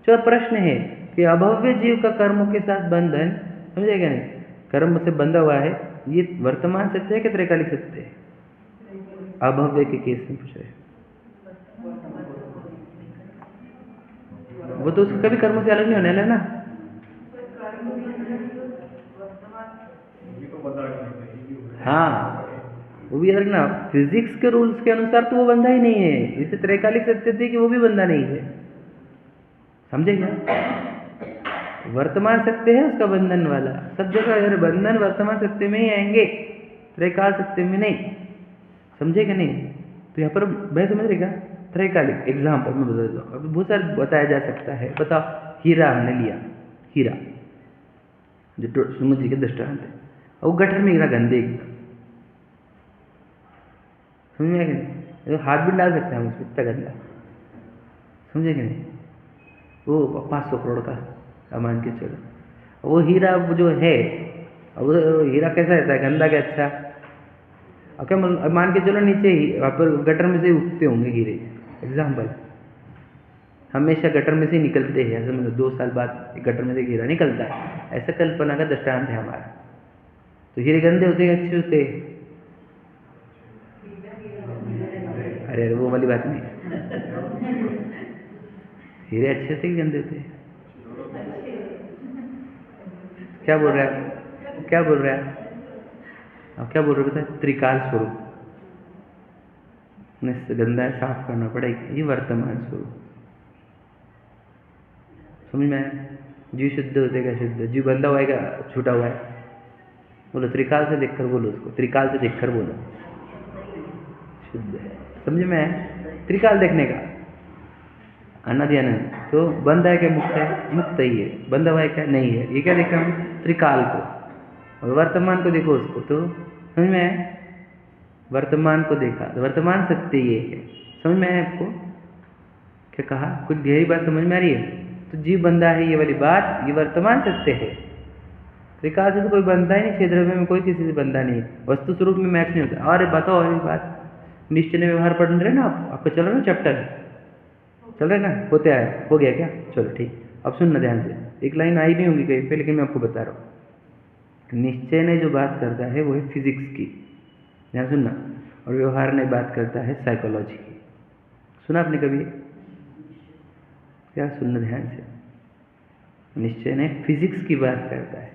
जो प्रश्न है कि अभव्य जीव का कर्मों के साथ बंधन, समझे क्या नहीं? कर्म से बंधा हुआ है, ये वर्तमान सत्य है कि त्रैकालिक सत्य है? अभव्य के केस में पूछ रहे हैं। वो तो कभी कर्मों से अलग नहीं होने वाला ना। हाँ, वो भी अलग ना, फिजिक्स के रूल्स के अनुसार तो वो बंधा ही नहीं है। इसे त्रैकालिक सत्य थे कि वो भी बंधा नहीं है। समझे क्या? वर्तमान सत्य है उसका बंधन वाला, सब जगह यार बंधन वर्तमान सत्य में ही आएंगे, त्रैकाल सत्य में नहीं। समझे क्या नहीं? तो यहाँ पर मैं समझ रहेगा त्रैकालिक एग्जाम्पल में बता देता हूँ। अभी बहुत सारा बताया जा सकता है। बताओ, हीरा हमने लिया, हीरा जो सुमन जी के दृष्टांत है, और वो गटर में गिरा गंदे एकदम। समझ में आया कि नहीं? हाथ भी डाल सकते हैं हम उसमें, इतना गंदा। समझे कि नहीं? वो 500 करोड़ का मान के चलो, वो हीरा वो जो है, अब वो हीरा कैसा रहता है? गंदा क्या अच्छा? अब क्या मान के चलो नीचे ही वहाँ पर गटर में से उठते होंगे हीरे, एग्जाम्पल, हमेशा गटर में से निकलते हैं। ऐसे मतलब 2 साल बाद गटर में से हीरा निकलता है, ऐसा कल्पना का दृष्टांत है हमारा। तो हीरे गंदे होते हैं अच्छे होते? अरे वो वाली बात नहीं, हीरे अच्छे से ही गंदे होते हैं। क्या बोल रहा है? क्या बोल रहा है? अब क्या बोल रहे हो? बता, त्रिकाल स्वरूप गंदा है, साफ करना पड़ेगा, ये वर्तमान स्वरूप। समझ में आया? जीव शुद्ध होते क्या शुद्ध? जीव बंधा हुआ है क्या छूटा हुआ है? बोलो, त्रिकाल से देखकर बोलो उसको, त्रिकाल से देखकर बोलो, शुद्ध है। समझ में आया? त्रिकाल देखने का, अनंत अनंत तो बंधा है क्या मुक्त है? मुक्त ही है। बंधा हुआ है क्या? नहीं है। ये क्या देखा हम? त्रिकाल को। और वर्तमान को देखो उसको, तो समझ में आया? वर्तमान को देखा तो वर्तमान सत्य ये है। समझ में आया आपको? क्या कहा? कुछ गहरी बात समझ में आ रही है? तो जीव बंधा है ये वाली बात, ये वर्तमान सत्य है। त्रिकाल से तो कोई बंधा ही नहीं, छह द्रव्य में कोई किसी से बंधा नहीं, वस्तु स्वरूप में मैच नहीं होता। और बताओ और बात, निश्चय व्यवहार पढ़ रहे ना आपको चल रहा ना चैप्टर, चल रहा है ना? होते आया, हो गया क्या? चलो ठीक। अब सुनना ध्यान से, एक लाइन आई नहीं होगी कहीं पे, लेकिन मैं आपको बता रहा हूँ। निश्चय ने जो बात करता है वो है फिजिक्स की, ध्यान सुनना। और व्यवहार ने बात करता है साइकोलॉजी की। सुना आपने कभी? क्या? सुनना ध्यान से। निश्चय ने फिजिक्स की बात करता है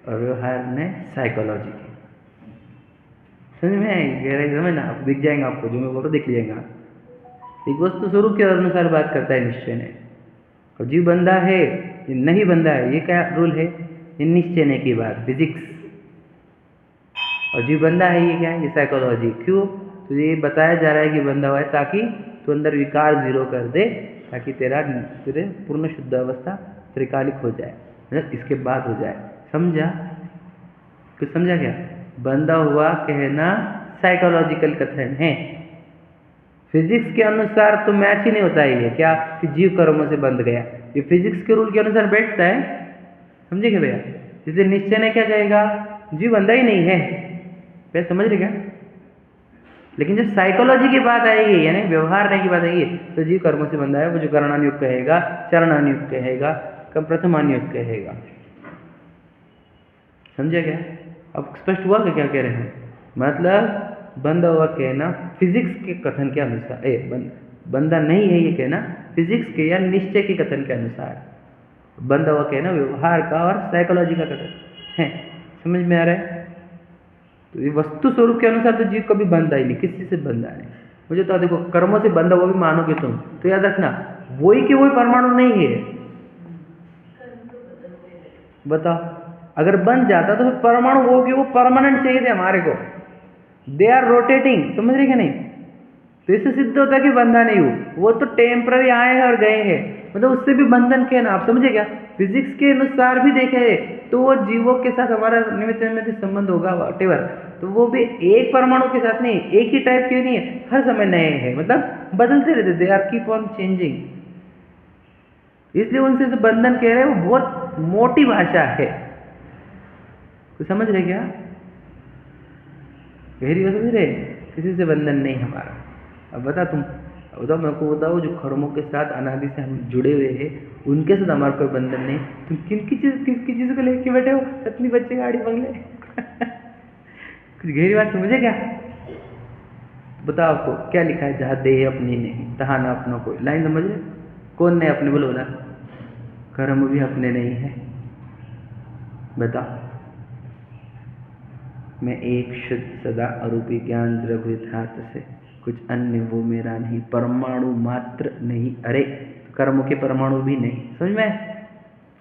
और व्यवहार ने साइकोलॉजी की। समझ में आएगी? गहराई समझना, आप दिख जाएगा आपको, जो मैं बोल रहा दिख जाएगा। एक वस्तु स्वरूप के अनुसार बात करता है निश्चय ने। और जीव बंधा है ये नहीं बंधा है, ये क्या रूल है? ये निश्चय ने की बात, फिजिक्स। और जीव बंधा है ये क्या है? ये साइकोलॉजी। क्यों? तो ये बताया जा रहा है कि बंधा हुआ है ताकि तो अंदर विकार जीरो कर दे, ताकि तेरे पूर्ण शुद्ध अवस्था त्रिकालिक हो जाए, मतलब इसके बाद हो जाए। समझा? कुछ समझा क्या? बंधा हुआ कहना साइकोलॉजिकल कथन है। फिजिक्स के अनुसार तो मैच ही नहीं होता है क्या कि जीव कर्मों से बंध गया, ये फिजिक्स के रूल के अनुसार बैठता है। समझे क्या भैया? इसलिए निश्चय ने क्या कहेगा? जीव बंधा ही नहीं है। भैया समझ रहे क्या? लेकिन जब साइकोलॉजी की बात आएगी, यानी व्यवहार नहीं की बात आएगी, तो जीव कर्मों से बंधा है, वो जो करणानुयुक्त कहेगा, चरणानुयुक्त कहेगा, प्रथमानुयुक्त कहेगा। समझे क्या? अब स्पष्ट हुआ कि क्या कह रहे हैं? मतलब बंधा हुआ कहना फिजिक्स के कथन के अनुसार, बंधा नहीं है ये कहना फिजिक्स के या निश्चय के कथन के अनुसार। बंधा हुआ कहना व्यवहार का और साइकोलॉजी का कथन है। समझ में आ रहा है? तो ये वस्तु स्वरूप के अनुसार तो जीव कभी बंधा ही नहीं, किसी से बंधा नहीं। मुझे तो देखो कर्मों से बंधा वो भी मानोगे तुम, तो याद रखना वही कि वही परमाणु नहीं है। बताओ, अगर बन जाता तो फिर परमाणु वो कि वो परमानेंट चाहिए थे हमारे को, दे आर रोटेटिंग। समझ रहे क्या नहीं? तो इससे सिद्ध होता है कि बंधा नहीं हो, वो तो टेम्पररी आए हैं और गए हैं, मतलब उससे भी बंधन के ना। आप समझे क्या? फिजिक्स के अनुसार भी देखे तो वो जीवों के साथ हमारा निमित्त संबंध होगा वॉटेवर, तो वो भी एक परमाणु के साथ नहीं, एक ही टाइप के नहीं है, हर समय नए हैं, मतलब बदलते रहते, they are keep on changing. इसलिए उनसे जो बंधन कह रहे हैं वो बहुत मोटी भाषा है। तो समझ रहे क्या? गहरी बात समझ रहे? किसी से बंधन नहीं हमारा। अब बता तुम, बताओ मेरे को, बताओ जो कर्मों के साथ अनादि से हम जुड़े हुए हैं उनके साथ हमारा कोई बंधन नहीं। तुम किसकी चीज को लेके बैठे हो? पत्नी बच्चे गाड़ी बंगले कुछ गहरी बात समझे क्या? बताओ आपको क्या लिखा है? जहाँ देह अपनी नहीं तहाँ ना अपना कोई। लाइन समझ रहे? कौन नहीं अपने? बोलो ना। कर्म भी अपने नहीं है। बताओ, मैं एक शुद्ध सदा अरूपी ज्ञान द्रव्यधात से, कुछ अन्य वो मेरा नहीं, परमाणु मात्र नहीं। अरे कर्म के परमाणु भी नहीं। समझ में?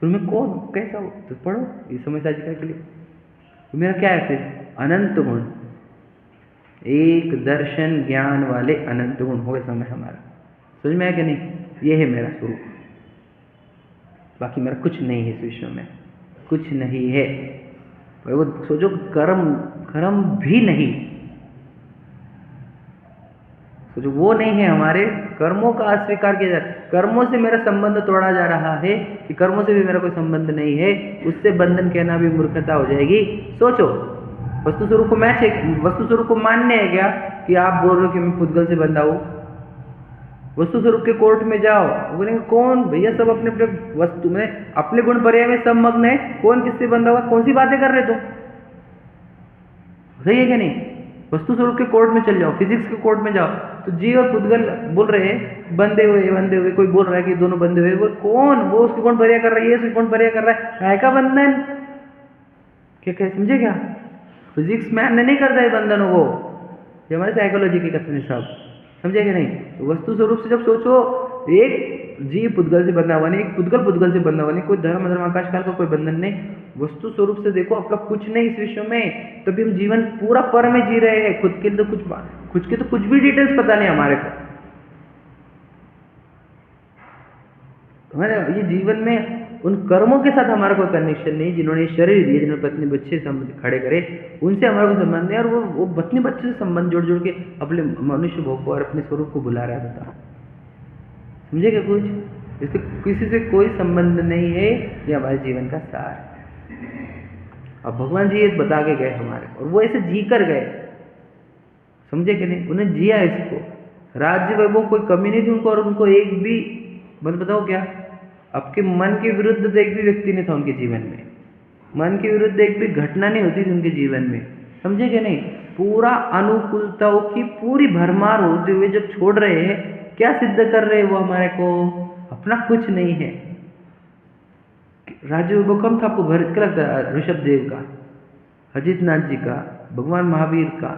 फिर मैं कौन, कैसा हो? तो पढ़ो, ये समझ आज के लिए। तो मेरा क्या है फिर? अनंत गुण, एक दर्शन ज्ञान वाले अनंत गुण हो गए समय हमारा। समझ में आया कि नहीं? ये है मेरा स्वरूप, बाकी मेरा कुछ नहीं है इस विश्व में, कुछ नहीं है। वो सोचो, कर्म भी नहीं, सोचो वो नहीं है हमारे, कर्मों का अस्वीकार किया जा रहा है, कर्मों से मेरा संबंध तोड़ा जा रहा है कि कर्मों से भी मेरा कोई संबंध नहीं है, उससे बंधन कहना भी मूर्खता हो जाएगी। सोचो, वस्तु स्वरूप को मैच है, वस्तु स्वरूप को मान्य है क्या कि आप बोल रहे हो कि मैं पुद्गल से बंधा हूं? वस्तु स्वरूप के कोर्ट में जाओ, बोलेंगे कौन भैया, सब अपने अपने वस्तु में अपने गुण पर्याय में सब मग्न है, कौन किससे बंधा हुआ? कौन सी बातें कर रहे तुम? सही है क्या नहीं? वस्तु स्वरूप के कोर्ट में चल जाओ, फिजिक्स के कोर्ट में जाओ, तो जीव और पुद्गल बोल रहे हैं बंधे हुए, कोई बोल रहा है कि दोनों बंधे हुए, वो कौन? वो उसकी गुण पर्याय कर रहा है, ये उसकी गुण पर्याय कर रहा है, काय का बंधन? क्या समझे क्या? फिजिक्स में नहीं करता है बंधनों को, ये हमारे साइकोलॉजी के कथन है सब। समझे कि नहीं? तो वस्तु स्वरूप से जब सोचो, एक जीव पुद्गल से बंधा हुआ नहीं, एक पुद्गल से बंधा हुआ नहीं, कोई धर्म आकाश काल का कोई बंधन नहीं, वस्तु स्वरूप से देखो अपना कुछ नहीं इस विश्व में, तभी हम जीवन पूरा पर में जी रहे हैं। खुद के तो कुछ भी डिटेल्स पता नहीं हमारे को। हमारे ये जीवन में उन कर्मों के साथ हमारा कोई कनेक्शन नहीं, जिन्होंने शरीर दिए, जिन्होंने पत्नी बच्चे खड़े करे, उनसे हमारा कोई संबंध नहीं। और वो पत्नी बच्चे से संबंध जोड़ जोड़ के अपने मनुष्य भोग को और अपने स्वरूप को भुला रहा था। समझे क्या कुछ? इससे किसी से कोई संबंध नहीं है, ये हमारे जीवन का सार है। अब भगवान जी ये बता के गए हमारे, और वो ऐसे जी कर गए, समझे कि नहीं? उन्हें जिया इसको, राज्य वैभव कोई कमी नहीं थी उनको, और उनको एक भी मतलब बताओ क्या, आपके मन के विरुद्ध तो एक भी व्यक्ति नहीं था उनके जीवन में, मन के विरुद्ध एक भी घटना नहीं होती थी उनके जीवन में, समझे कि नहीं? पूरा अनुकूलताओं की पूरी भरमार होते हुए जब छोड़ रहे हैं, क्या सिद्ध कर रहे हैं वो हमारे को? अपना कुछ नहीं है। राज्य वैभव कम था आपको क्या लगता है? ऋषभ देव का, अजित नाथ जी का, भगवान महावीर का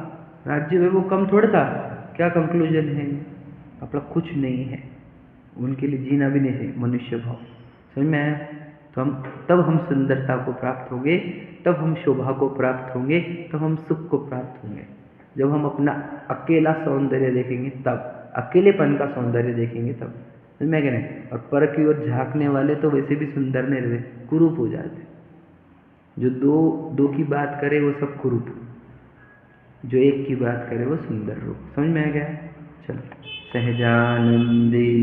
राज्य वैभव कम थोड़ा था। क्या कंक्लूजन है? अपना कुछ नहीं है, उनके लिए जीना भी नहीं है मनुष्य भाव। समझ में आया? तो तब हम सुंदरता को प्राप्त होंगे, तब हम शोभा को प्राप्त होंगे, तब हम सुख को प्राप्त होंगे। जब हम अपना अकेला सौंदर्य देखेंगे, तब अकेलेपन का सौंदर्य देखेंगे, तब। समझ में क्या नहीं? और पर की ओर झांकने वाले तो वैसे भी सुंदर नहीं रहते, कुरूप हो जाते। जो दो की बात करे वो सब कुरूप, जो एक की बात करे वो सुंदर रूप। समझ में आ गया? चलो, सहजानंदी